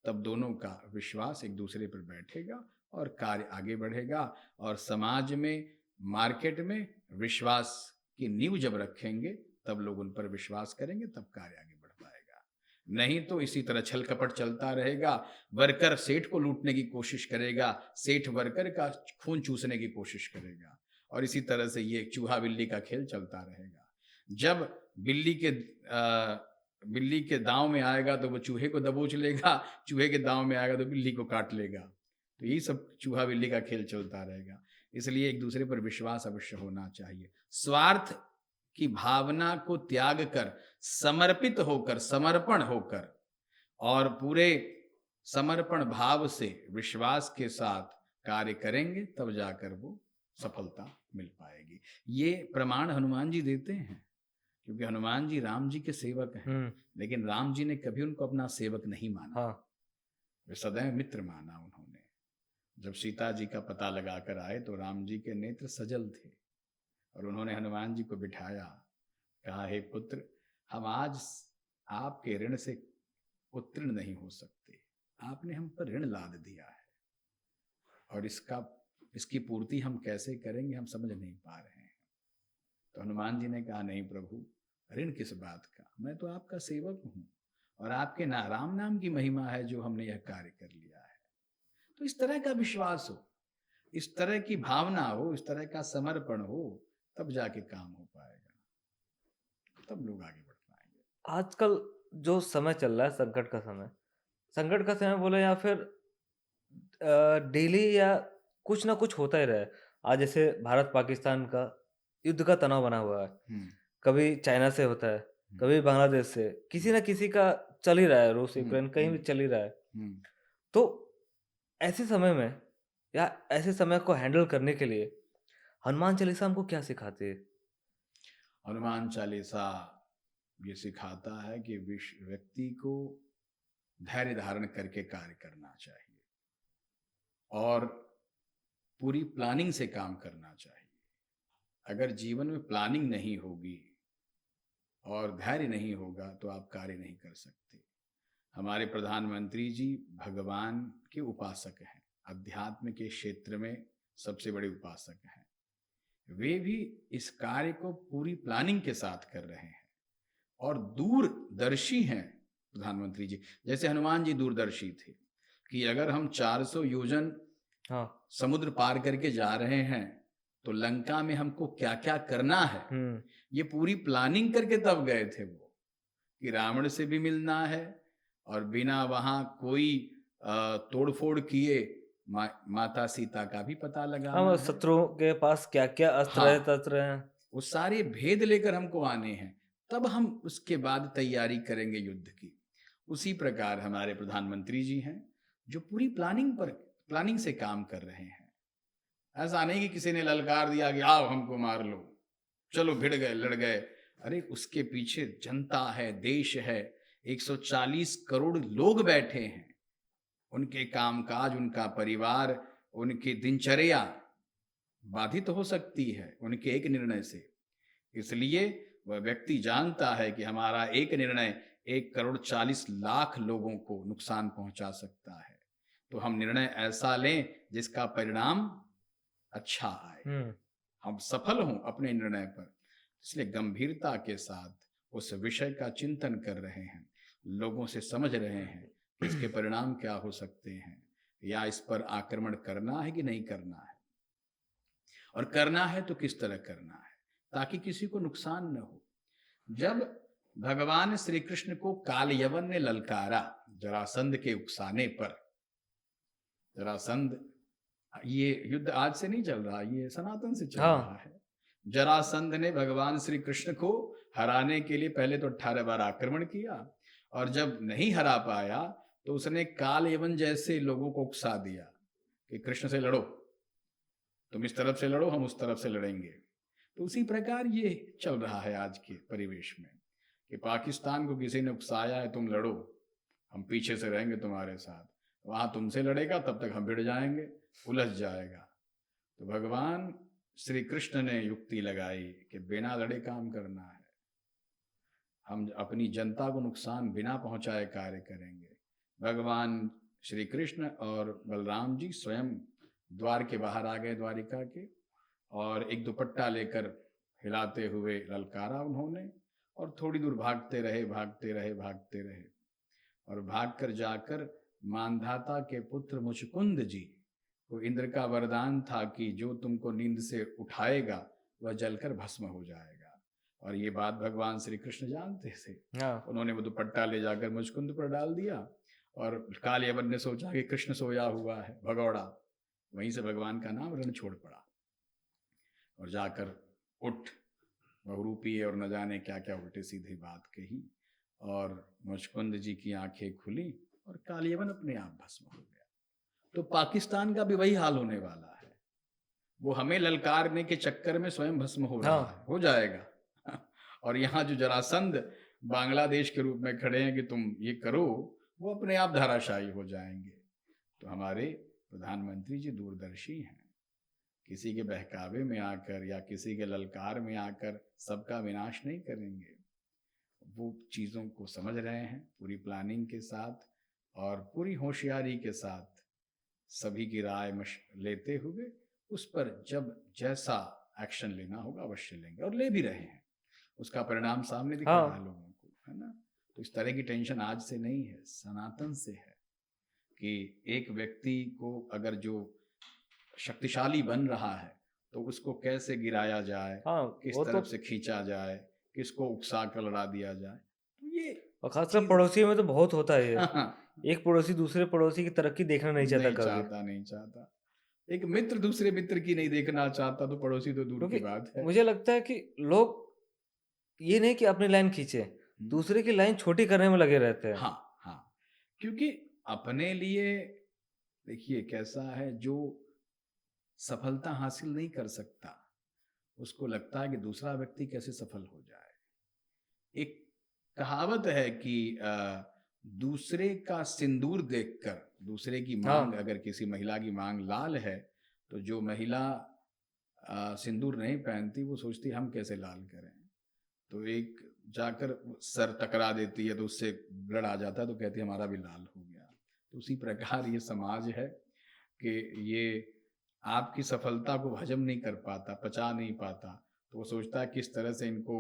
तब दोनों का विश्वास एक दूसरे पर बैठेगा और कार्य आगे बढ़ेगा। और समाज में, मार्केट में विश्वास की नींव जब रखेंगे तब लोग उन पर विश्वास करेंगे, तब कार्य आगे बढ़ पाएगा। नहीं तो इसी तरह छल कपट चलता रहेगा, वर्कर सेठ को लूटने की कोशिश करेगा, सेठ वर्कर का खून चूसने की कोशिश करेगा, और इसी तरह से ये चूहा बिल्ली का खेल चलता रहेगा। जब बिल्ली के दांव में आएगा तो वो चूहे को दबोच लेगा, चूहे के दांव में आएगा तो बिल्ली को काट लेगा। तो यही सब चूहा बिल्ली का खेल चलता रहेगा। इसलिए एक दूसरे पर विश्वास अवश्य होना चाहिए। स्वार्थ की भावना को त्याग कर, समर्पित होकर, समर्पण होकर और पूरे समर्पण भाव से, विश्वास के साथ कार्य करेंगे, तब जाकर वो सफलता मिल पाएगी। ये प्रमाण हनुमान जी देते हैं, क्योंकि हनुमान जी राम जी के सेवक हैं, लेकिन राम जी ने कभी उनको अपना सेवक नहीं माना। हाँ। वे सदैव मित्र माना उन्होंने। जब सीता जी का पता लगाकर आए तो राम जी के नेत्र सजल थे, और उन्होंने हनुमान जी को बिठाया, कहा, हे पुत्र, हम आज आपके ऋण से उत्तीर्ण नहीं हो सकते, आपने हम पर ऋण लाद दिया है, और इसकी पूर्ति हम कैसे करेंगे हम समझ नहीं पा रहे हैं। तो हनुमान जी ने कहा, नहीं प्रभु, ऋण किस बात का, मैं तो आपका सेवक हूं, और आपके राम नाम की महिमा है जो हमने यह कार्य कर लिया है। तो इस तरह का विश्वास हो, इस तरह की भावना हो, इस तरह का समर्पण हो, तब जाके काम हो पाएगा, तब लोग आगे बढ़ पाएंगे। आजकल जो समय चल रहा है, संकट का समय बोले, या फिर डेली या कुछ ना कुछ होता ही रहा है। आज जैसे भारत पाकिस्तान का युद्ध का तनाव बना हुआ है, कभी चाइना से होता है, कभी बांग्लादेश से, किसी ना किसी का चल ही रहा है, रूस यूक्रेन कहीं भी चल ही रहा है। तो ऐसे समय में या ऐसे समय को हैंडल करने के लिए हनुमान चालीसा हमको क्या सिखाती है? हनुमान चालीसा ये सिखाता है कि व्यक्ति को धैर्य धारण करके कार्य करना चाहिए, और पूरी प्लानिंग से काम करना चाहिए। अगर जीवन में प्लानिंग नहीं होगी और धैर्य नहीं होगा तो आप कार्य नहीं कर सकते। हमारे प्रधानमंत्री जी भगवान के उपासक हैं, अध्यात्म के क्षेत्र में सबसे बड़े उपासक हैं। वे भी इस कार्य को पूरी प्लानिंग के साथ कर रहे हैं, और दूरदर्शी हैं प्रधानमंत्री जी। जैसे हनुमान जी दूरदर्शी थे कि अगर हम 400 योजन समुद्र पार करके जा रहे हैं तो लंका में हमको क्या क्या करना है, ये पूरी प्लानिंग करके तब गए थे वो, कि रावण से भी मिलना है, और बिना वहां कोई तोड़फोड़ किए माता सीता का भी पता लगाना है। शत्रुओं के पास क्या क्या अस्त्र है, तस्त्र हैं, वो सारे भेद लेकर हमको आने हैं, तब हम उसके बाद तैयारी करेंगे युद्ध की। उसी प्रकार हमारे प्रधानमंत्री जी हैं, जो पूरी प्लानिंग से काम कर रहे हैं। ऐसा नहीं कि किसी ने ललकार दिया कि आओ हमको मार लो, चलो भिड़ गए लड़ गए। अरे उसके पीछे जनता है, देश है, 140 करोड़ लोग बैठे हैं, उनके कामकाज, उनका परिवार, उनकी दिनचर्या बाधित हो सकती है उनके एक निर्णय से। इसलिए वह व्यक्ति जानता है कि हमारा एक निर्णय 1,40,00,000 लोगों को नुकसान पहुंचा सकता है, तो हम निर्णय ऐसा लें जिसका परिणाम अच्छा आए, हम सफल हों अपने निर्णय पर। इसलिए गंभीरता के साथ उस विषय का चिंतन कर रहे हैं, लोगों से समझ रहे हैं कि इसके परिणाम क्या हो सकते हैं, या इस पर आक्रमण करना है कि नहीं करना है, और करना है तो किस तरह करना है ताकि किसी को नुकसान न हो। जब भगवान श्री कृष्ण को काल यवन ने ललकारा जरासंध के उकसाने पर, जरासंध, ये युद्ध आज से नहीं चल रहा, ये सनातन से चल रहा है। जरासंध ने भगवान श्री कृष्ण को हराने के लिए पहले तो 18 बार आक्रमण किया, और जब नहीं हरा पाया तो उसने काल यवन जैसे लोगों को उकसा दिया कि कृष्ण से लड़ो, तुम इस तरफ से लड़ो, हम उस तरफ से लड़ेंगे। तो उसी प्रकार ये चल रहा है आज के परिवेश में कि पाकिस्तान को किसी ने उकसाया है, तुम लड़ो, हम पीछे से रहेंगे तुम्हारे साथ, वहां तुमसे लड़ेगा तब तक हम भिड़ जाएंगे, उलझ जाएगा। तो भगवान श्री कृष्ण ने युक्ति लगाई कि बिना लड़े काम करना है, हम अपनी जनता को नुकसान बिना पहुंचाए कार्य करेंगे। भगवान श्री कृष्ण और बलराम जी स्वयं द्वार के बाहर आ गए द्वारिका के, और एक दुपट्टा लेकर हिलाते हुए ललकारा उन्होंने, और थोड़ी दूर भागते रहे भागते रहे भागते रहे, और भागकर जाकर मानधाता के पुत्र मुचकुंद जी को इंद्र का वरदान था कि जो तुमको नींद से उठाएगा वह जलकर भस्म हो जाएगा, और ये बात भगवान श्री कृष्ण जानते थे। उन्होंने वो दुपट्टा ले जाकर मुचकुंद पर डाल दिया, और काल यवन ने सोचा कि कृष्ण सोया हुआ है, भगौड़ा, वहीं से भगवान का नाम रण छोड़ पड़ा, और जाकर उठ बहुरूपी और न जाने क्या क्या उल्टे सीधी बात कही, और मुचकुंद जी की आंखें खुली और काल यवन अपने आप भस्म हो गया। तो पाकिस्तान का भी वही हाल होने वाला है, वो हमें ललकारने के चक्कर में स्वयं भस्म हो रहा है, हो जाएगा। और यहाँ जो जरासंध बांग्लादेश के रूप में खड़े हैं कि तुम ये करो, वो अपने आप धाराशायी हो जाएंगे। तो हमारे प्रधानमंत्री जी दूरदर्शी हैं, किसी के बहकावे में आकर या किसी के ललकार में आकर सबका विनाश नहीं करेंगे। वो चीज़ों को समझ रहे हैं पूरी प्लानिंग के साथ और पूरी होशियारी के साथ, सभी की राय लेते हुए उस पर जब जैसा एक्शन लेना होगा अवश्य लेंगे, और ले भी रहे हैं। उसका परिणाम सामने दिख रहा है लोगों को, है ना। तो इस तरह की टेंशन आज से नहीं है, सनातन से है कि एक व्यक्ति को अगर जो शक्तिशाली बन रहा है तो उसको कैसे गिराया जाए, किस तरफ से खींचा जाए, किसको उकसा कर लड़ा दिया जाए। तो ये और खासकर पड़ोसियों में तो बहुत होता है ये। एक पड़ोसी दूसरे पड़ोसी की तरक्की देखना नहीं चाहता, नहीं चाहता। एक मित्र दूसरे मित्र की नहीं देखना चाहता, तो पड़ोसी तो दूर की बात है। मुझे लगता है कि लोग ये नहीं कि अपनी लाइन खींचे, दूसरे की लाइन छोटी करने में लगे रहते हैं। हाँ, क्योंकि अपने लिए देखिए कैसा है, जो सफलता हासिल नहीं कर सकता उसको लगता है कि दूसरा व्यक्ति कैसे सफल हो जाए। एक कहावत है कि दूसरे का सिंदूर देखकर दूसरे की मांग, अगर किसी महिला की मांग लाल है तो जो महिला सिंदूर नहीं पहनती वो सोचती हम कैसे लाल करें, तो एक जाकर सर टकरा देती है तो उससे ब्लड आ जाता है तो कहती है हमारा भी लाल हो गया। तो उसी प्रकार ये समाज है कि ये आपकी सफलता को हजम नहीं कर पाता, पचा नहीं पाता, तो वो सोचता है किस तरह से इनको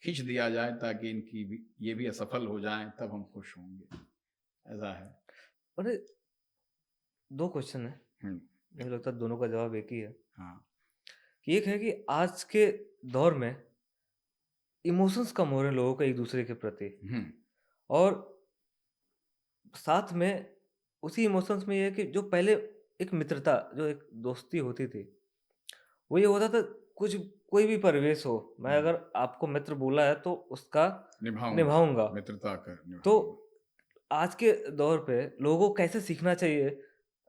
खींच दिया जाए ताकि इनकी ये भी असफल हो जाएं, तब हम खुश होंगे। ऐसा है। अरे 2 क्वेश्चन है, मुझे लगता है दोनों का जवाब एक ही है। कि एक है कि आज के दौर में इमोशंस कम हो रहे हैं लोगों का एक दूसरे के प्रति, और साथ में उसी इमोशंस में ये है कि जो पहले एक मित्रता, जो एक दोस्ती होती थी, वो ये होता था कुछ कोई भी परिवेश हो, मैं अगर आपको मित्र बोला है तो उसका निभाऊंगा, मित्रता कर। तो आज के दौर पे लोगों को कैसे सीखना चाहिए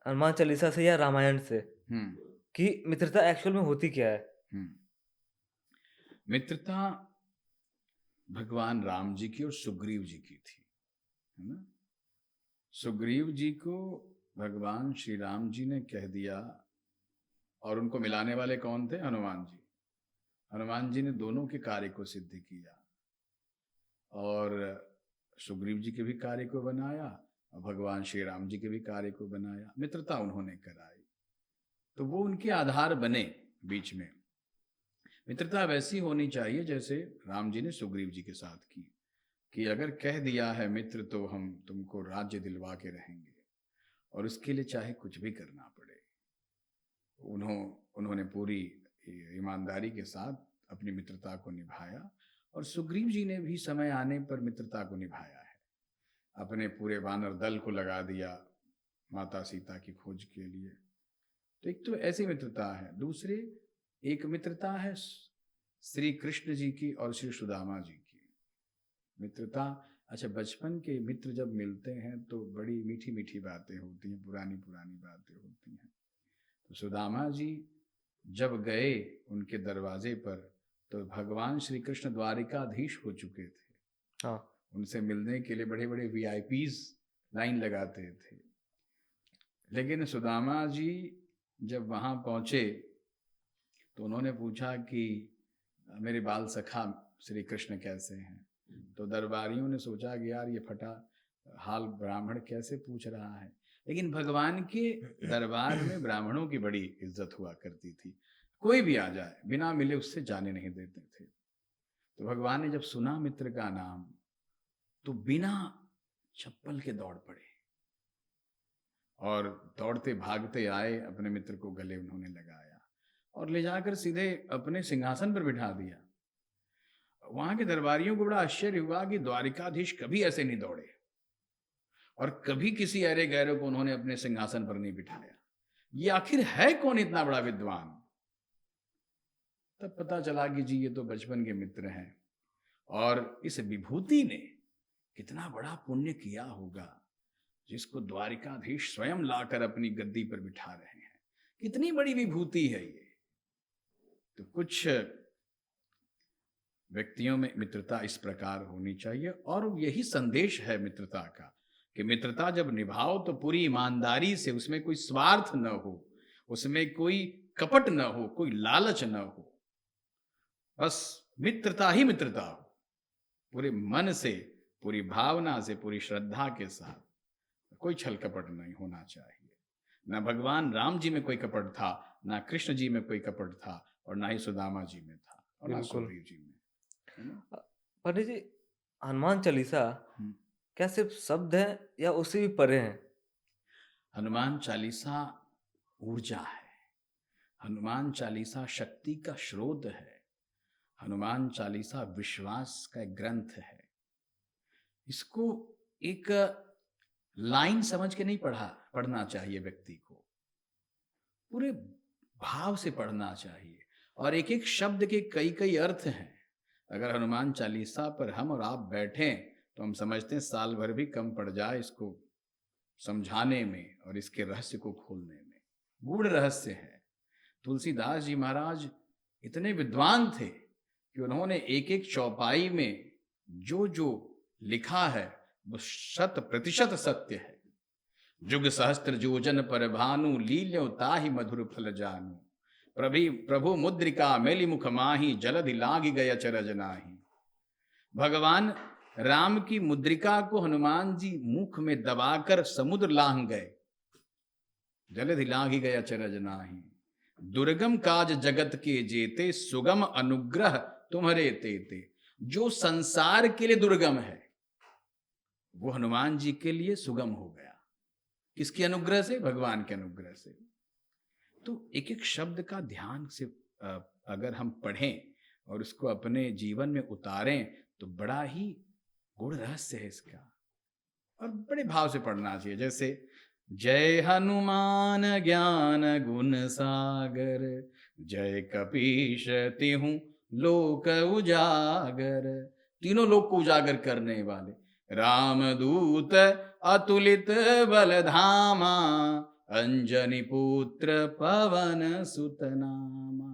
हनुमान चालीसा से या रामायण से हम्म कि मित्रता एक्चुअल में होती क्या है? हम्म मित्रता भगवान राम जी की और सुग्रीव जी की थी, है ना। सुग्रीव जी को भगवान श्री राम जी ने कह दिया, और उनको मिलाने वाले कौन थे? हनुमान जी। हनुमान जी ने दोनों के कार्य को सिद्ध किया, और सुग्रीव जी के भी कार्य को बनाया और भगवान श्री राम जी के भी कार्य को बनाया। मित्रता उन्होंने कराई, तो वो उनके आधार बने बीच में। मित्रता वैसी होनी चाहिए जैसे राम जी ने सुग्रीव जी के साथ की, कि अगर कह दिया है मित्र तो हम तुमको राज्य दिलवा के रहेंगे, और उसके लिए चाहे कुछ भी करना पड़े। उन्होंने पूरी ईमानदारी के साथ अपनी मित्रता को निभाया, और सुग्रीव जी ने भी समय आने पर मित्रता को निभाया है। अपने पूरे वानर दल को लगा दिया माता सीता की खोज के लिए। तो एक तो ऐसी मित्रता है। दूसरे एक मित्रता है श्री कृष्ण जी की और श्री सुदामा जी की मित्रता। अच्छा, बचपन के मित्र जब मिलते हैं तो बड़ी मीठी मीठी बातें होती हैं, पुरानी पुरानी बातें होती हैं। तो सुदामा जी जब गए उनके दरवाजे पर, तो भगवान श्री कृष्ण द्वारिकाधीश हो चुके थे। हाँ। उनसे मिलने के लिए बड़े बड़े वीआईपीज लाइन लगाते थे। लेकिन सुदामा जी जब वहाँ पहुँचे तो उन्होंने पूछा कि मेरे बाल सखा श्री कृष्ण कैसे हैं। तो दरबारियों ने सोचा कि यार ये फटा हाल ब्राह्मण कैसे पूछ रहा है, लेकिन भगवान के दरबार में ब्राह्मणों की बड़ी इज्जत हुआ करती थी। कोई भी आ जाए बिना मिले उससे जाने नहीं देते थे। तो भगवान ने जब सुना मित्र का नाम तो बिना चप्पल के दौड़ पड़े, और दौड़ते भागते आए, अपने मित्र को गले उन्होंने लगाया और ले जाकर सीधे अपने सिंहासन पर बिठा दिया। वहां के दरबारियों को बड़ा आश्चर्य हुआ कि द्वारिकाधीश कभी ऐसे नहीं दौड़े, और कभी किसी अरे गैरों को उन्होंने अपने सिंहासन पर नहीं बिठाया। ये आखिर है कौन इतना बड़ा विद्वान? तब पता चला कि जी ये तो बचपन के मित्र हैं, और इस विभूति ने कितना बड़ा पुण्य किया होगा, जिसको द्वारिकाधीश स्वयं लाकर अपनी गद्दी पर बिठा रहे हैं। कितनी बड़ी विभूति है ये। तो कुछ व्यक्तियों में मित्रता इस प्रकार होनी चाहिए, और यही संदेश है मित्रता का, कि मित्रता जब निभाओ तो पूरी ईमानदारी से, उसमें कोई स्वार्थ न हो, उसमें कोई कपट न हो, कोई लालच न हो, बस मित्रता ही मित्रता हो, पूरे मन से, पूरी भावना से, पूरी श्रद्धा के साथ। कोई छल कपट नहीं होना चाहिए। न भगवान राम जी में कोई कपट था, ना कृष्ण जी में कोई कपट था, और ना ही सुदामा जी में था, और ना बिल्कुल। सुग्रीव जी में, है ना। पंडित जी, हनुमान चालीसा क्या सिर्फ शब्द है या उससे भी परे हैं? हनुमान चालीसा ऊर्जा है। हनुमान चालीसा शक्ति का स्रोत है। हनुमान चालीसा विश्वास का एक ग्रंथ है। इसको एक लाइन समझ के नहीं पढ़ना चाहिए व्यक्ति को, पूरे भाव से पढ़ना चाहिए, और एक एक शब्द के कई कई अर्थ हैं। अगर हनुमान चालीसा पर हम और आप बैठें तो हम समझते हैं साल भर भी कम पड़ जाए इसको समझाने में और इसके रहस्य को खोलने में। गूढ़ रहस्य है। तुलसीदास जी महाराज इतने विद्वान थे कि उन्होंने एक एक चौपाई में जो जो लिखा है वो 100% सत्य है। जुग सहस्त्र जोजन पर भानु, लील्यो ताहि मधुर फल जानू। प्रभु मुद्रिका मेलि मुख माही, जलधि लागी गय अचरज नाही। भगवान राम की मुद्रिका को हनुमान जी मुख में दबाकर समुद्र लांघ गए। जलधि लागी गय अचरज नाही। दुर्गम काज जगत के जेते, सुगम अनुग्रह तुम्हारे तेते। जो संसार के लिए दुर्गम है वो हनुमान जी के लिए सुगम हो गया। किसके अनुग्रह से? भगवान के अनुग्रह से। तो एक एक शब्द का ध्यान से अगर हम पढ़ें और उसको अपने जीवन में उतारें तो बड़ा ही गूढ़ रहस्य है इसका, और बड़े भाव से पढ़ना चाहिए। जैसे जय हनुमान ज्ञान गुण सागर, जय कपीश तिहु लोक उजागर। तीनों लोक को उजागर करने वाले। रामदूत अतुलित बलधामा, अंजनी पुत्र पवन सुत नामा।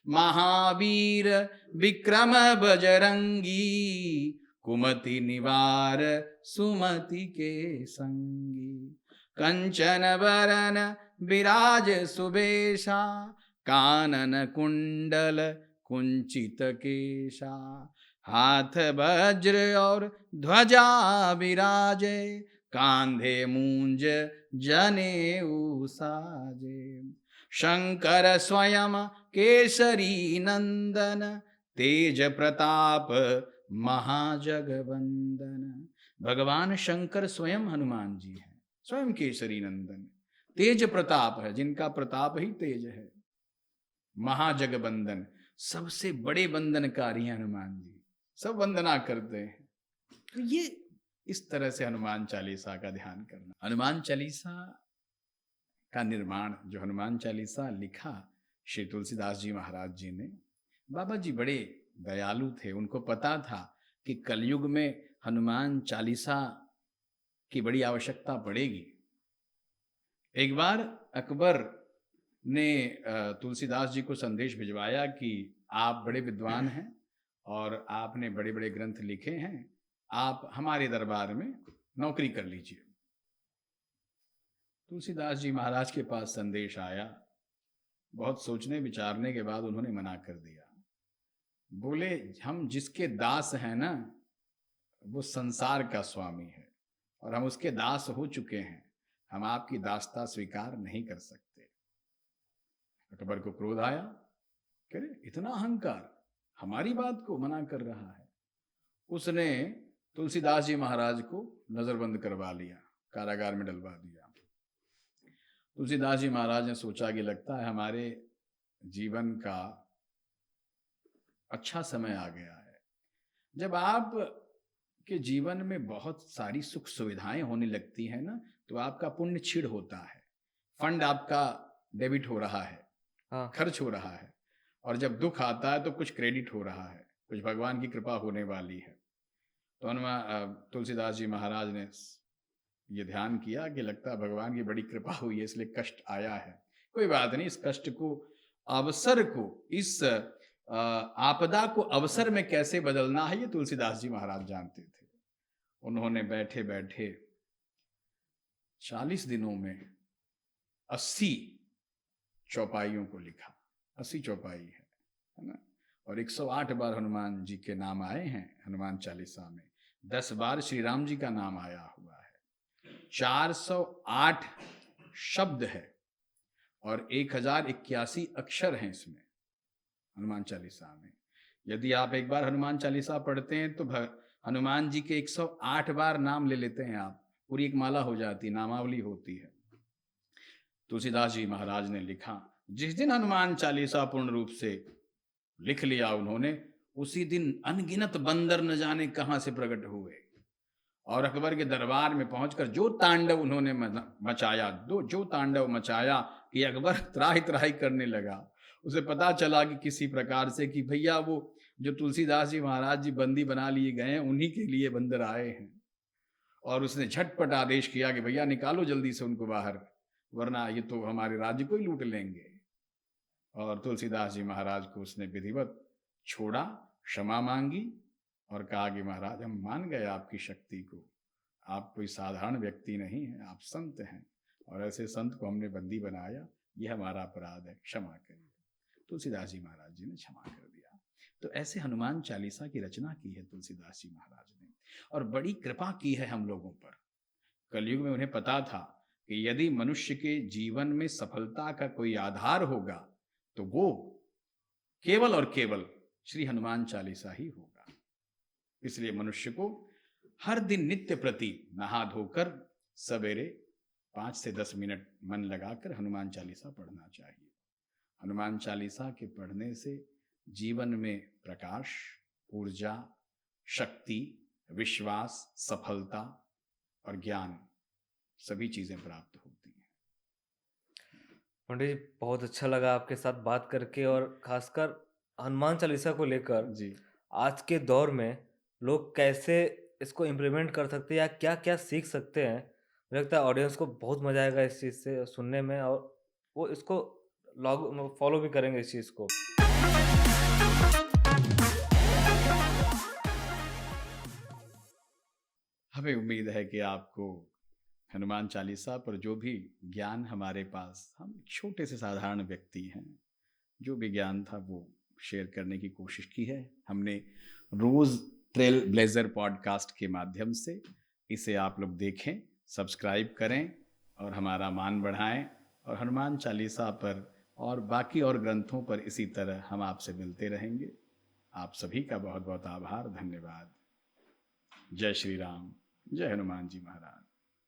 महावीर विक्रम बजरंगी, कुमति निवार सुमति के संगी। कंचन बरन विराज सुबेशा, कानन कुंडल कुंचित केशा। हाथ वज्र और ध्वजा विराजे, कांधे मूंज जनेऊ साजे। शंकर स्वयं केसरी नंदन, तेज प्रताप महाजगवंदन। भगवान शंकर स्वयं हनुमान जी हैं, स्वयं केसरी नंदन, तेज प्रताप है, जिनका प्रताप ही तेज है। महाजगवंदन, सबसे बड़े बंदनकारी हैं हनुमान जी, सब वंदना करते हैं। तो ये इस तरह से हनुमान चालीसा का ध्यान करना। हनुमान चालीसा का निर्माण, जो हनुमान चालीसा लिखा श्री तुलसीदास जी महाराज जी ने। बाबा जी बड़े दयालु थे, उनको पता था कि कलयुग में हनुमान चालीसा की बड़ी आवश्यकता पड़ेगी। एक बार अकबर ने तुलसीदास जी को संदेश भिजवाया कि आप बड़े विद्वान हैं और आपने बड़े बड़े ग्रंथ लिखे हैं, आप हमारे दरबार में नौकरी कर लीजिए। तुलसीदास जी महाराज के पास संदेश आया, बहुत सोचने विचारने के बाद उन्होंने मना कर दिया। बोले, हम जिसके दास हैं ना, वो संसार का स्वामी है और हम उसके दास हो चुके हैं, हम आपकी दासता स्वीकार नहीं कर सकते। अकबर को क्रोध आया, कह रहे इतना अहंकार, हमारी बात को मना कर रहा है। उसने तुलसीदास जी महाराज को नजरबंद करवा लिया, कारागार में डलवा दिया। तुलसीदास जी महाराज ने सोचा कि लगता है हमारे जीवन का अच्छा समय आ गया है। जब आप के जीवन में बहुत सारी सुख सुविधाएं होने लगती हैं ना, तो आपका पुण्य क्षीण होता है, फंड आपका डेबिट हो रहा है, हाँ। खर्च हो रहा है। और जब दुख आता है तो कुछ क्रेडिट हो रहा है, कुछ भगवान की कृपा होने वाली है। तो तुलसीदास जी महाराज ने ये ध्यान किया कि लगता है भगवान की बड़ी कृपा हुई है, इसलिए कष्ट आया है। कोई बात नहीं, इस कष्ट को, अवसर को, इस आपदा को अवसर में कैसे बदलना है, ये तुलसीदास जी महाराज जानते थे। उन्होंने बैठे बैठे 40 दिनों में 80 चौपाइयों को लिखा। 80 चौपाई है ना। और 108 बार हनुमान जी के नाम आए हैं हनुमान चालीसा में। 10 बार श्री राम जी का नाम आया हुआ है। 408 शब्द है और 1081 अक्षर हैं इसमें हनुमान चालीसा में। यदि आप एक बार हनुमान चालीसा पढ़ते हैं तो हनुमान जी के 108 बार नाम ले लेते हैं आप, पूरी एक माला हो जाती, नामावली होती है। तुलसीदास जी महाराज ने लिखा, जिस दिन हनुमान चालीसा पूर्ण रूप से लिख लिया उन्होंने, उसी दिन अनगिनत बंदर न जाने कहां से प्रकट हुए और अकबर के दरबार में पहुंचकर जो तांडव उन्होंने मचाया, जो तांडव मचाया कि अकबर त्राहि त्राहि करने लगा। उसे पता चला कि किसी प्रकार से कि भैया वो जो तुलसीदास जी महाराज जी बंदी बना लिए गए हैं, उन्हीं के लिए बंदर आए हैं। और उसने झटपट आदेश किया कि भैया निकालो जल्दी से उनको बाहर, वरना ये तो हमारे राज्य को ही लूट लेंगे। और तुलसीदास जी महाराज को उसने विधिवत छोड़ा, क्षमा मांगी और कहा कि महाराज हम मान गए आपकी शक्ति को, आप कोई साधारण व्यक्ति नहीं हैं, आप संत हैं और ऐसे संत को हमने बंदी बनाया, यह हमारा अपराध है, क्षमा करिए। तुलसीदास जी महाराज जी ने क्षमा कर दिया। तो ऐसे हनुमान चालीसा की रचना की है तुलसीदास जी महाराज ने और बड़ी कृपा की है हम लोगों पर। कलयुग में उन्हें पता था कि यदि मनुष्य के जीवन में सफलता का कोई आधार होगा तो वो केवल और केवल श्री हनुमान चालीसा ही होगा। इसलिए मनुष्य को हर दिन नित्य प्रति नहा धोकर सवेरे 5 से 10 मिनट मन लगाकर हनुमान चालीसा पढ़ना चाहिए। हनुमान चालीसा के पढ़ने से जीवन में प्रकाश, ऊर्जा, शक्ति, विश्वास, सफलता और ज्ञान सभी चीजें प्राप्त होती हैं। पंडित जी, बहुत अच्छा लगा आपके साथ बात करके और खासकर हनुमान चालीसा को लेकर जी, आज के दौर में लोग कैसे इसको इम्प्लीमेंट कर सकते हैं या क्या-क्या सीख सकते हैं। मुझे लगता है ऑडियंस को बहुत मज़ा आएगा इस चीज़ से सुनने में और वो इसको फॉलो भी करेंगे इस चीज़ को। हमें उम्मीद है कि आपको हनुमान चालीसा पर जो भी ज्ञान हमारे पास, हम छोटे से साधारण व्यक्ति हैं, जो भी ज्ञान था वो शेयर करने की कोशिश की है हमने रोज़ ट्रेल ब्लेज़र पॉडकास्ट के माध्यम से। इसे आप लोग देखें, सब्सक्राइब करें और हमारा मान बढ़ाएं, और हनुमान चालीसा पर और बाकी और ग्रंथों पर इसी तरह हम आपसे मिलते रहेंगे। आप सभी का बहुत बहुत आभार, धन्यवाद। जय श्री राम, जय हनुमान जी महाराज।